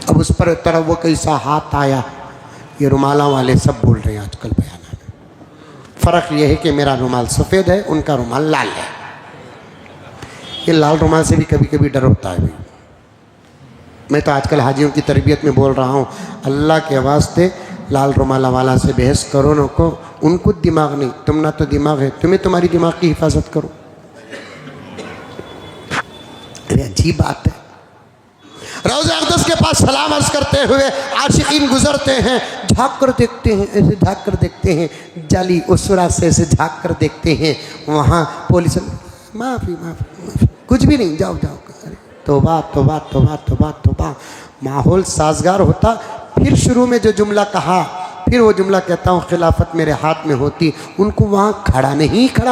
अब उस पर तरह वो कैसा हाथ आया, ये रुमाला वाले सब बोल रहे हैं आजकल बयान में। फ़र्क ये है कि मेरा रुमाल सफ़ेद है, उनका रुमाल लाल है। ये लाल रुमाल से भी कभी कभी डर होता है भाई। मैं तो आजकल हाजियों की तरबियत में बोल रहा हूँ, अल्लाह के वास्ते लाल रुमाला वाला से बहस करो न को, उनको दिमाग नहीं, तुम ना तो दिमाग है, तुम्हें तुम्हारी दिमाग की हिफाजत करो। अरे अजीब बात है। रोज़े अक़दस के पास सलाम अर्ज़ करते हुए आशिकीन गुजरते हैं, झाँक कर देखते हैं, ऐसे झाँक कर देखते हैं, जाली उसरा से ऐसे झाँक कर देखते हैं। वहाँ पुलिस माफ़ी माफ़ी, कुछ भी नहीं, जाओ जाओ। अरे तौबा तौबा तौबा तौबा तौबा। माहौल साजगार होता। फिर शुरू में जो जुमला कहा, फिर वो जुमला कहता हूँ, खिलाफत मेरे हाथ में होती, उनको वहाँ खड़ा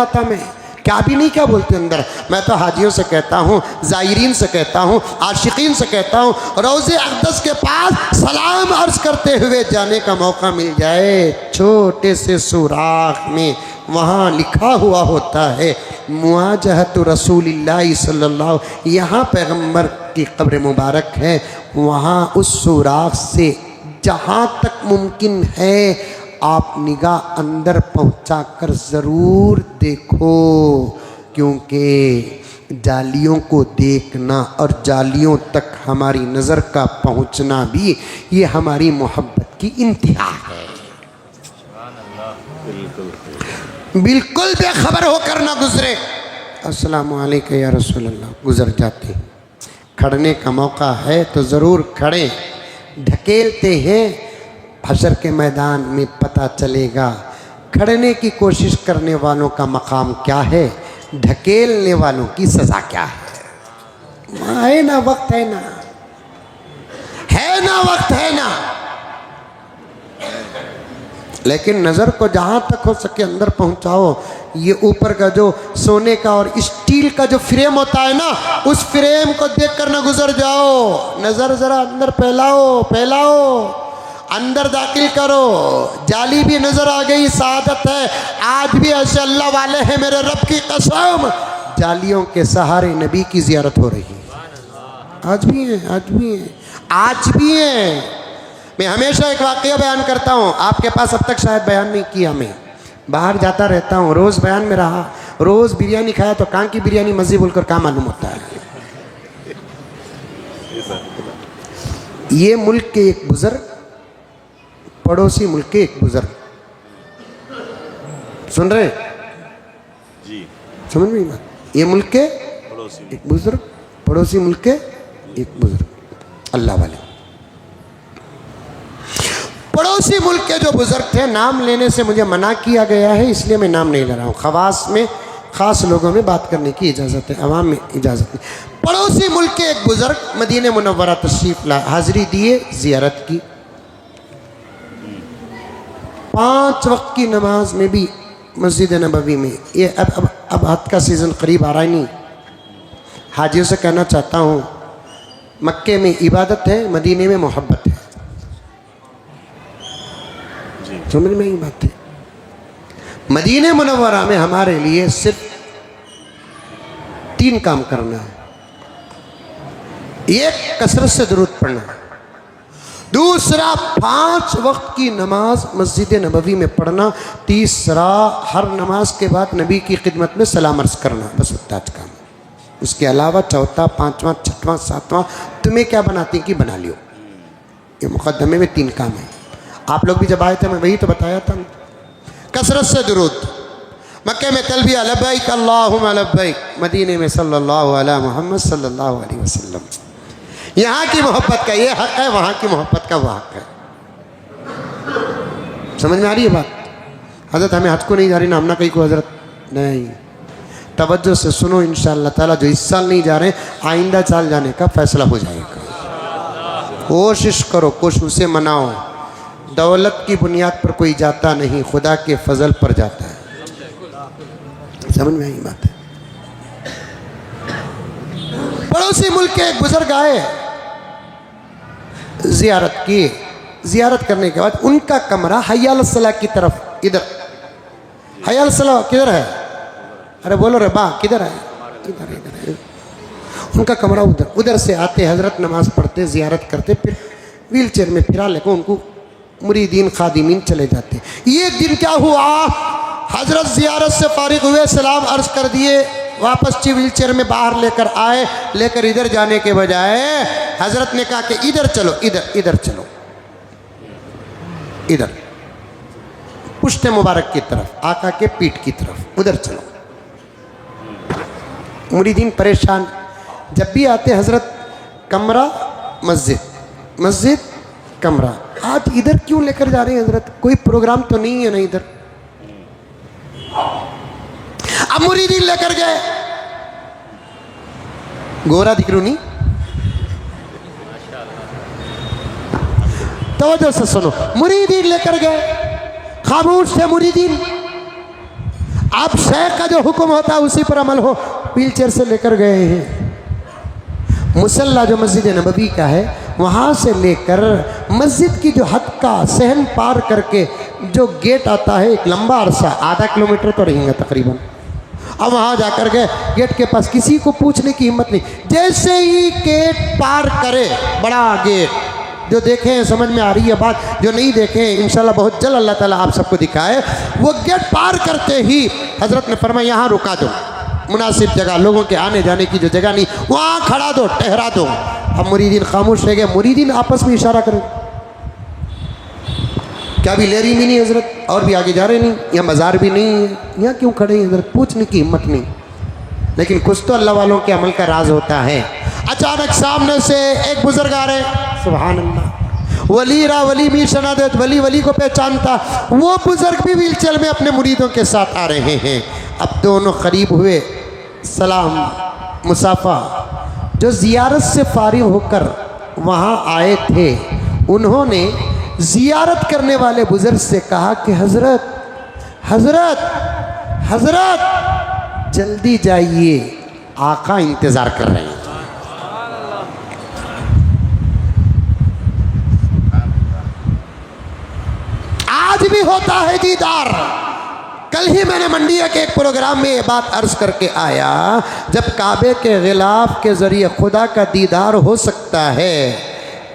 था मैं, क्या भी नहीं क्या बोलते अंदर। मैं तो हाजियों से कहता हूँ, ज़ायरीन से कहता हूँ, आशिकीन से कहता हूँ, रोज़े अक़दस के पास सलाम अर्ज़ करते हुए जाने का मौका मिल जाए। छोटे से सुराख में वहाँ लिखा हुआ होता है मुआजहतु रसूलिल्लाह सल्लल्लाहु, यहाँ पैगम्बर की कब्र मुबारक है, वहाँ उस सुराख से जहाँ तक मुमकिन है आप निगाह अंदर पहुंचाकर ज़रूर देखो, क्योंकि जालियों को देखना और जालियों तक हमारी नज़र का पहुंचना भी ये हमारी मोहब्बत की इंतहा है। बिल्कुल बेखबर होकर ना गुजरे, अस्सलामु अलैकुम या रसूल अल्लाह, गुजर जाते हैं। खड़ने का मौका है तो ज़रूर खड़े, ढकेलते हैं, हशर के मैदान में पता चलेगा खड़ने की कोशिश करने वालों का मकाम क्या है, ढकेलने वालों की सज़ा क्या है। है ना वक्त, है ना, है ना वक्त, है ना। लेकिन नज़र को जहाँ तक हो सके अंदर पहुँचाओ। ये ऊपर का जो सोने का और स्टील का जो फ्रेम होता है ना, उस फ्रेम को देख कर ना गुजर जाओ, नज़र ज़रा अंदर फैलाओ, अंदर दाखिल करो। जाली भी नज़र आ गई, सआदत है। आज भी ऐसे अल्लाह वाले हैं, मेरे रब की कसम, जालियों के सहारे नबी की ज़ियारत हो रही है। आज भी है। मैं हमेशा एक वाक़या बयान करता हूँ, आपके पास अब तक शायद बयान नहीं किया। मैं बाहर जाता रहता हूँ, रोज़ बयान में रहा, रोज़ बिरयानी खाया तो कहाँ की बिरयानी मस्जिद बोलकर क्या मालूम होता है। ये मुल्क के एक बुज़ुर्ग, पड़ोसी मुल्क के एक बुज़ुर्ग, सुन रहे जी, समझ में बात। ये मुल्क के एक बुज़ुर्ग, पड़ोसी मुल्क के एक बुज़ुर्ग, अल्लाह वाले पड़ोसी मुल्क के जो बुज़ुर्ग थे, नाम लेने से मुझे मना किया गया है, इसलिए मैं नाम नहीं ले रहा हूँ। खवास में, ख़ास लोगों में बात करने की इजाज़त है, अवाम में इजाज़त नहीं। पड़ोसी मुल्क के एक बुज़ुर्ग मदीने मुनव्वरा तशरीफ़ ला, हाज़िरी दिए, ज़ियारत की। 5 वक्त की नमाज में भी मस्जिद नबवी में, ये अब हज का सीज़न करीब आ रहा है, नहीं, हाजियों से कहना चाहता हूँ, मक्के में इबादत है, मदीने में मोहब्बत है। समझ में ही बात है। मदीने मुनव्वरा में हमारे लिए सिर्फ 3 काम करना है। एक, कसरत से दुरूद पढ़ना, दूसरा 5 वक्त की नमाज मस्जिद नबवी में पढ़ना, तीसरा हर नमाज के बाद नबी की खिदमत में सलाम अर्ज़ करना, बस उतना काम। उसके अलावा चौथा, 5वां, 6वां, 7वां तुम्हें क्या बनाती कि बना लियो। ये मुकद्दमे में 3 काम है। आप लोग भी जब आए थे मैं वही तो बताया था। कसरत से दुरूद, मक्के में तलबिया लब्बैक अल्लाहुम्मा लब्बैक, मदीने में सल्लल्लाहु अला मुहम्मद सल्लल्लाहु अलैहि वसल्लम। यहाँ की मोहब्बत का ये हक़ है, वहाँ की मोहब्बत का वो हक़ है। समझ में आ रही है बात। हज़रत हमें हज को नहीं जा रही ना, हम ना कहीं को हज़रत नहीं, तवज्जो से सुनो, इंशाअल्लाह ताला जो इस साल नहीं जा रहे, आइंदा साल जाने का फैसला हो जाएगा। कोशिश करो, कोशिश से मनाओ। दौलत की बुनियाद पर कोई जाता नहीं, खुदा के फजल पर जाता है। समझ में आई बात है। पड़ोसी मुल्क के एक बुजुर्ग आए, जियारत की, जियारत करने के बाद उनका कमरा हय्या अल सलाह की तरफ, इधर हय्या अल सलाह किधर है, अरे बोलो रे बा किधर है, इधर इधर है। उनका कमरा उधर, उधर से आते हजरत नमाज पढ़ते, जियारत करते, फिर व्हील चेयर में फिरा लेकर उनको मुरीदीन खादिमीन चले जाते। ये दिन क्या हुआ, हजरत जियारत से फारिग हुए, सलाम अर्ज कर दिए, वापस व्हील चेयर में बाहर लेकर आए, लेकर इधर जाने के बजाय हजरत ने कहा कि इधर चलो, इधर इधर चलो, इधर पुश्ते मुबारक की तरफ, आका के पीठ की तरफ, उधर चलो। मुरीदीन परेशान, जब भी आते हजरत कमरा मस्जिद, मस्जिद कमरा, आज इधर क्यों लेकर जा रहे हैं हजरत, कोई प्रोग्राम तो नहीं है ना इधर। अब मुरीदीन लेकर गए, गोरा दिख रू नहीं, तवज्जो से सुनो, मुरीदीन लेकर गए, खामोश थे मुरीदीन। अब शेख का जो हुक्म होता है उसी पर अमल हो, व्हीलचेयर से लेकर गए हैं। मुसल्ला जो मस्जिद नबवी का है, वहाँ से लेकर मस्जिद की जो हद का सहन पार करके जो गेट आता है, एक लंबा अरसा, आधा किलोमीटर तो रहेंगे तकरीबन। अब वहाँ जाकर के गेट के पास किसी को पूछने की हिम्मत नहीं। जैसे ही गेट पार करे, बड़ा गेट, जो देखे हैं समझ में आ रही है बात, जो नहीं देखे हैं इंशाल्लाह बहुत जल्द अल्लाह ताला आप सबको दिखाए। वो गेट पार करते ही हजरत ने फरमाया यहाँ रुका दो, मुनासिब जगह, लोगों के आने जाने की जो जगह नहीं, वहाँ खड़ा दो, ठहरा दो। अब मुरीदीन खामोश रह गए। मुरीदीन आपस में इशारा करें, क्या भी ले रही भी नहीं हजरत, और भी आगे जा रहे नहीं, यहाँ मज़ार भी नहीं है, यहाँ क्यों खड़े हैं हजरत, पूछने की हिम्मत नहीं। लेकिन कुछ तो अल्लाह वालों के अमल का राज होता है। अचानक सामने से एक बुजुर्ग आ रहे, सुभान अल्लाह, वली रा वली भी शनादत, वली वली को पहचानता। वो बुजुर्ग भी व्हीलचेयर में अपने मुरीदों के साथ आ रहे हैं। अब दोनों करीब हुए, सलाम मुसाफा। जो ज़ियारत से फारिग होकर वहाँ आए थे, उन्होंने ज़ियारत करने वाले बुजुर्ग से कहा कि हज़रत हज़रत हज़रत जल्दी जाइए, आका इंतज़ार कर रहे हैं। आज भी होता है दीदार। कल ही मैंने मंडिया के एक प्रोग्राम में ये बात अर्ज करके आया, जब काबे के गिलाफ के ज़रिए खुदा का दीदार हो सकता है,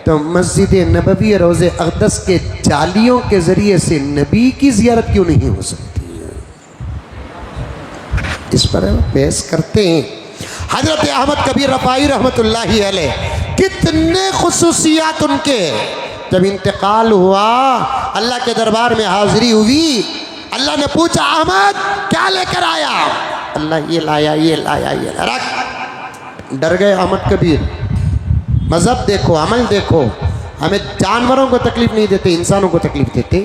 तो मस्जिद नबवी रोज़े अक़दस के जालियों के ज़रिए से नबी की ज़ियारत क्यों नहीं हो सकती है? इस पर बहस करते हैं। हज़रत अहमद कबीर रफ़ाई रहमतुल्लाहि अलैह, कितने खुसूसियात उनके। जब इंतकाल हुआ, अल्लाह के दरबार में हाज़िरी हुई, अल्लाह ने पूछा अहमद क्या लेकर आया? अल्लाह ये लाया, ये लाया, ये रख। डर गए अहमद कबीर। मज़हब देखो, अमल देखो, हमें जानवरों को तकलीफ़ नहीं देते, इंसानों को तकलीफ़ देते।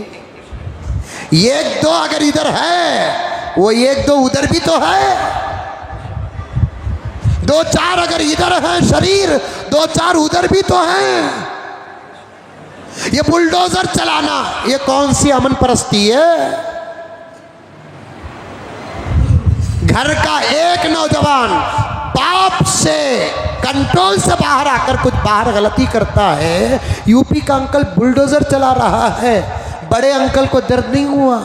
एक दो अगर इधर है, वो एक दो उधर भी तो है। दो चार अगर इधर है शरीर, दो चार उधर भी तो हैं। ये बुलडोजर चलाना, ये कौन सी अमन परस्ती है? घर का एक नौजवान बाप से कंट्रोल से बाहर आकर कुछ बाहर गलती करता है, यूपी का अंकल बुलडोजर चला रहा है, बड़े अंकल को दर्द नहीं हुआ।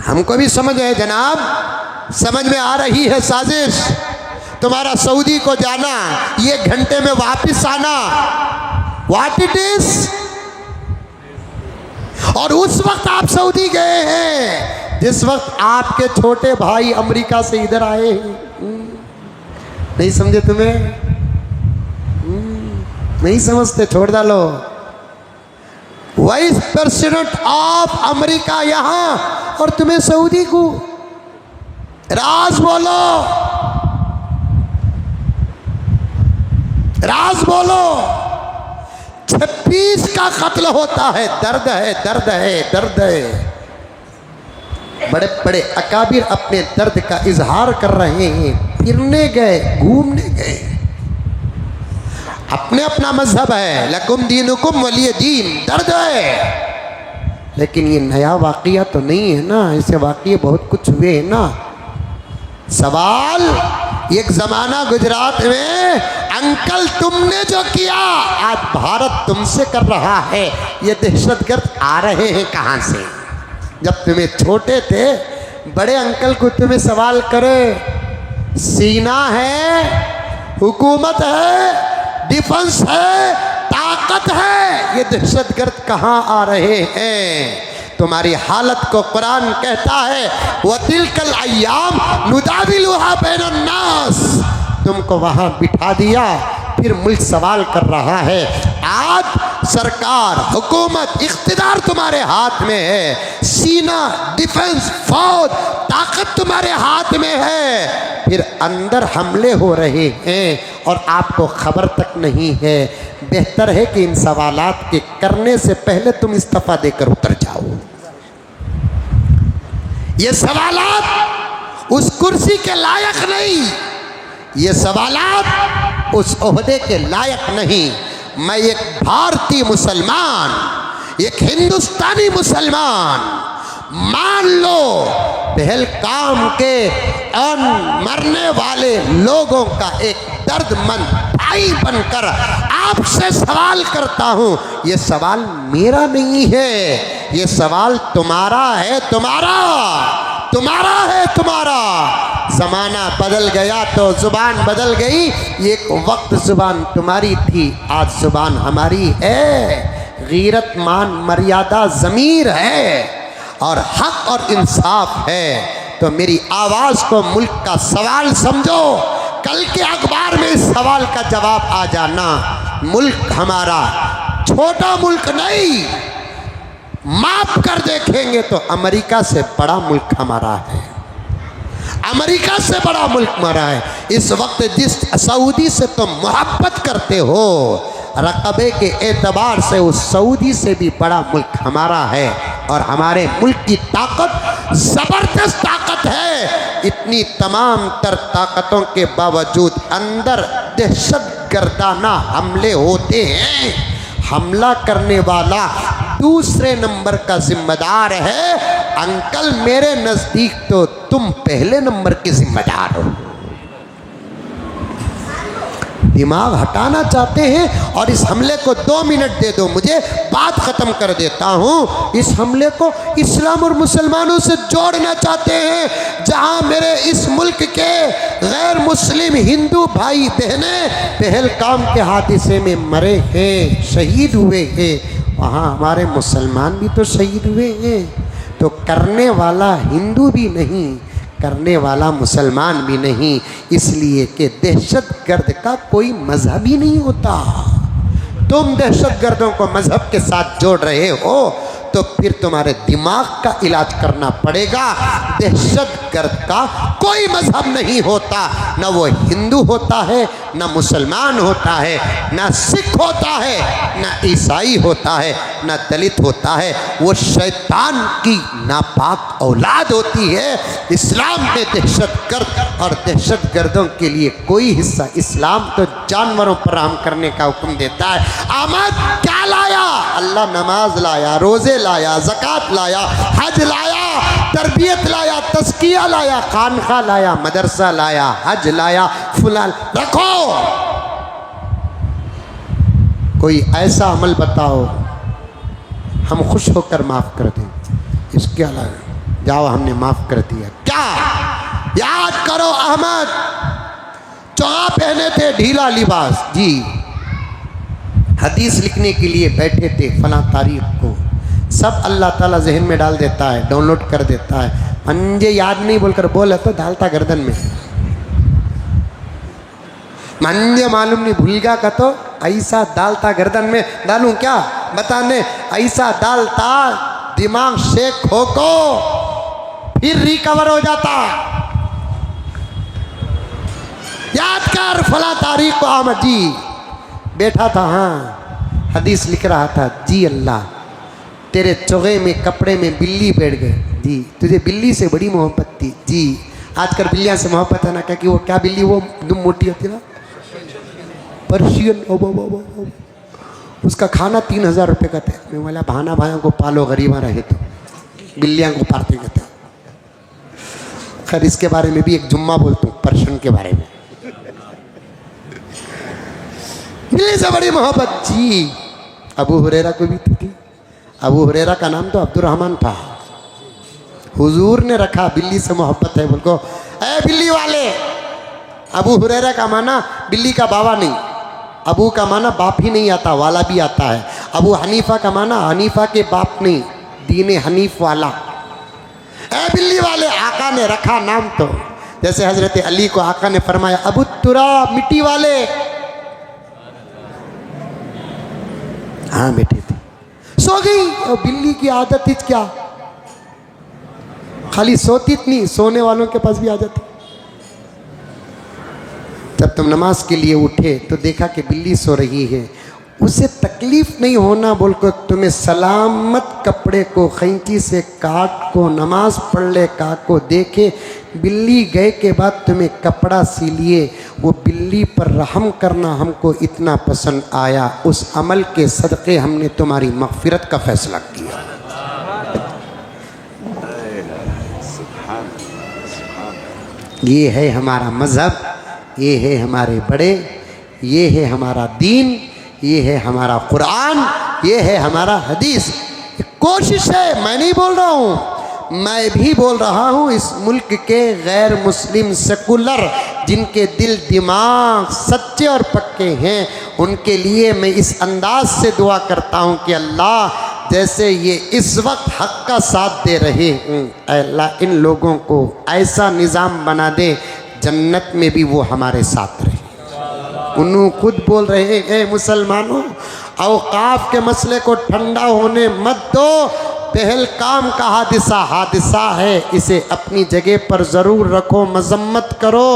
हमको भी समझ है जनाब, समझ में आ रही है साजिश। तुम्हारा सऊदी को जाना, ये घंटे में वापस आना, व्हाट इट इज। और उस वक्त आप सऊदी गए हैं जिस वक्त आपके छोटे भाई अमेरिका से इधर आए हैं। नहीं समझे तुम्हें? नहीं समझते, छोड़ डालो। वाइस प्रेसिडेंट ऑफ अमेरिका यहाँ, और तुम्हें सऊदी को राज बोलो, राज बोलो। 26 का कत्ल होता है, दर्द है, दर्द है, दर्द है। बड़े बड़े अकाबिर अपने दर्द का इजहार कर रहे हैं, फिरने गए, घूमने गए। अपने अपना मजहब है, लकुम दीनुकुम वलिय दीन, दर्द है। लेकिन ये नया वाक़िया तो नहीं है ना, ऐसे वाक़िए बहुत कुछ हुए हैं ना। सवाल, एक ज़माना गुजरात में अंकल तुमने जो किया, आज भारत तुमसे कर रहा है। ये दहशतगर्द आ रहे हैं कहाँ से? जब तुम्हें छोटे थे, बड़े अंकल को तुम्हें सवाल करे, सीना है, हुकूमत है, डिफेंस है, ताकत है, ये दहशतगर्द कहाँ आ रहे हैं? तुम्हारी हालत को कुरान कहता है, वतिलकल अय्याम नुदाविलुहा बैनन नास। तुमको वहाँ बिठा दिया, फिर मुल्क सवाल कर रहा है। आज सरकार, हुकूमत, इख्तिदार तुम्हारे हाथ में है, सीना, डिफेंस, फौज, ताकत तुम्हारे हाथ में है, फिर अंदर हमले हो रहे हैं और आपको खबर तक नहीं है। बेहतर है कि इन सवालात के करने से पहले तुम इस्तीफा देकर उतर जाओ। ये सवालात उस कुर्सी के लायक नहीं, ये सवालात उस ओहदे के लायक नहीं। मैं एक भारतीय मुसलमान, एक हिंदुस्तानी मुसलमान, मान लो पहलगाम के मरने वाले लोगों का एक दर्दमंद भाई बनकर आपसे सवाल करता हूँ। ये सवाल मेरा नहीं है, ये सवाल तुम्हारा है, तुम्हारा है, तुम्हारा। ज़माना बदल गया तो ज़ुबान बदल गई। एक वक्त ज़ुबान तुम्हारी थी, आज ज़ुबान हमारी है। गीरतमान मर्यादा ज़मीर है और हक और इंसाफ है। तो मेरी आवाज़ को मुल्क का सवाल समझो। कल के अखबार में इस सवाल का जवाब आ जाना। मुल्क हमारा छोटा मुल्क नहीं, माप कर देखेंगे तो अमेरिका से बड़ा मुल्क हमारा है, अमेरिका से बड़ा मुल्क हमारा है। इस वक्त जिस सऊदी से तुम मोहब्बत करते हो, रकबे के एतबार से उस सऊदी से भी बड़ा मुल्क हमारा है। और हमारे मुल्क की ताकत ज़बरदस्त ताकत है। इतनी तमाम तर ताकतों के बावजूद अंदर दहशत गर्दाना हमले होते हैं। हमला करने वाला दूसरे नंबर का जिम्मेदार है। अंकल मेरे नज़दीक तो तुम पहले नंबर के जिम्मेदार हो। दिमाग हटाना चाहते हैं और इस हमले को 2 मिनट दे दो, मुझे बात ख़त्म कर देता हूँ। इस हमले को इस्लाम और मुसलमानों से जोड़ना चाहते हैं। जहाँ मेरे इस मुल्क के गैर मुस्लिम हिंदू भाई बहनें पहलगाम के हादसे में मरे हैं, शहीद हुए हैं, वहाँ हमारे मुसलमान भी तो शहीद हुए हैं। तो करने वाला हिंदू भी नहीं, करने वाला मुसलमान भी नहीं, इसलिए कि दहशतगर्द का कोई मजहब ही नहीं होता। तुम दहशतगर्दों को मजहब के साथ जोड़ रहे हो तो फिर तुम्हारे दिमाग का इलाज करना पड़ेगा। दहशतगर्द का कोई मजहब नहीं होता, न वो हिंदू होता है, न मुसलमान होता है, न सिख होता है, न ईसाई होता है, न दलित होता है। वो शैतान की नापाक औलाद होती है। इस्लाम में दहशतगर्द और दहशतगर्दों के लिए कोई हिस्सा, इस्लाम तो जानवरों पर रहम करने का हुक्म देता है। अहमद क्या लाया? अल्लाह नमाज लाया, रोज़े लाया, ज़कात लाया, हज लाया, तरबियत लाया, तज़किया लाया, खानखा लाया, मदरसा लाया, हज लाया, फुलान रखो। कोई ऐसा अमल बताओ हम खुश होकर माफ़ कर दें। इसके अलावा जाओ हमने माफ़ कर दिया। क्या याद करो, अहमद चौहा पहने थे, ढीला लिबास, जी हदीस लिखने के लिए बैठे थे फला तारीख को। सब अल्लाह ताला जहन में डाल देता है, डाउनलोड कर देता है। मुझे याद नहीं बोलकर बोले तो डालता गर्दन में। मुझे मालूम नहीं, भूल गया का तो ऐसा डालता गर्दन में। डालूं क्या बताने? ऐसा डालता दिमाग शेक हो को फिर रिकवर हो जाता। याद कर फला तारीख को अहमद जी बैठा था, हाँ हदीस लिख रहा था। जी अल्लाह तेरे चोगे में कपड़े में बिल्ली बैठ गए। जी तुझे बिल्ली से बड़ी मोहब्बत थी। जी आजकल बिल्लियाँ से मोहब्बत है ना, क्या कि वो क्या बिल्ली वो दुम मोटी होती ना, पर्शियन। ओ उसका खाना 3000 रुपये का था। मैं बोला भाना भाइयों को पालो, गरीबा रहे तो बिल्लियाँ को पालते कहते। खैर इसके बारे में भी एक जुम्मा बोलता हूँ, पर्शियन के बारे में। बिल्ली से बड़ी मोहब्बत। जी अबू हुरैरा को भी थी। अबू हुरैरा का नाम तो अब्दुर्रहमान था। हुजूर ने रखा बिल्ली से मोहब्बत है, बोल ए बिल्ली वाले। अबू हुरैरा का माना बिल्ली का बाबा नहीं, अबू का माना बाप ही नहीं आता, वाला भी आता है। अबू हनीफा का माना हनीफा के बाप नहीं, दीन हनीफ वाला। ए बिल्ली वाले आका ने रखा नाम तो, जैसे हजरत अली को आका ने फरमाया अबू तुरा मिट्टी वाले। हाँ बेटे थी, सो गई। और बिल्ली की आदत ही क्या, खाली सोती नहीं, सोने वालों के पास भी आ जाती। जब तुम नमाज के लिए उठे तो देखा कि बिल्ली सो रही है, उसे तकलीफ नहीं होना बोलकर तुम्हें सलामत कपड़े को खैंची से काट को नमाज पढ़ ले का को देखे। बिल्ली गए के बाद तुम्हें कपड़ा सी लिए, वो बिल्ली पर रहम करना हमको इतना पसंद आया, उस अमल के सदक़े हमने तुम्हारी मग़फ़िरत का फ़ैसला किया। ये है हमारा मज़हब, ये है हमारे बड़े, ये है हमारा दीन, ये है हमारा कुरान, ये है हमारा हदीस। कोशिश है, मैं नहीं बोल रहा हूँ, मैं भी बोल रहा हूँ इस मुल्क के गैर मुस्लिम सेकुलर जिनके दिल दिमाग सच्चे और पक्के हैं, उनके लिए मैं इस अंदाज से दुआ करता हूँ कि अल्लाह जैसे ये इस वक्त हक़ का साथ दे रहे हैं, अल्लाह इन लोगों को ऐसा निज़ाम बना दे जन्नत में भी वो हमारे साथ रहे। उन्होंने खुद बोल रहे हैं, मुसलमानों औकाफ के मसले को ठंडा होने मत दो, पहलगाम का हादिसा है, इसे अपनी जगह पर ज़रूर रखो, मजम्मत करो,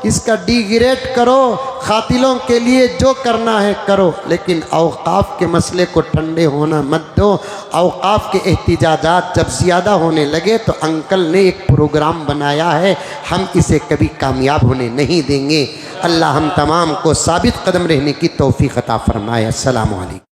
इसका डिग्रेड करो, खातिलों के लिए जो करना है करो, लेकिन औकाफ के मसले को ठंडे होना मत दो। औकाफ के एहतिजाजात जब ज़्यादा होने लगे तो अंकल ने एक प्रोग्राम बनाया है, हम इसे कभी कामयाब होने नहीं देंगे। अल्लाह हम तमाम को साबित कदम रहने की तौफीक अता फरमाए। अस्सलामु अलैकुम।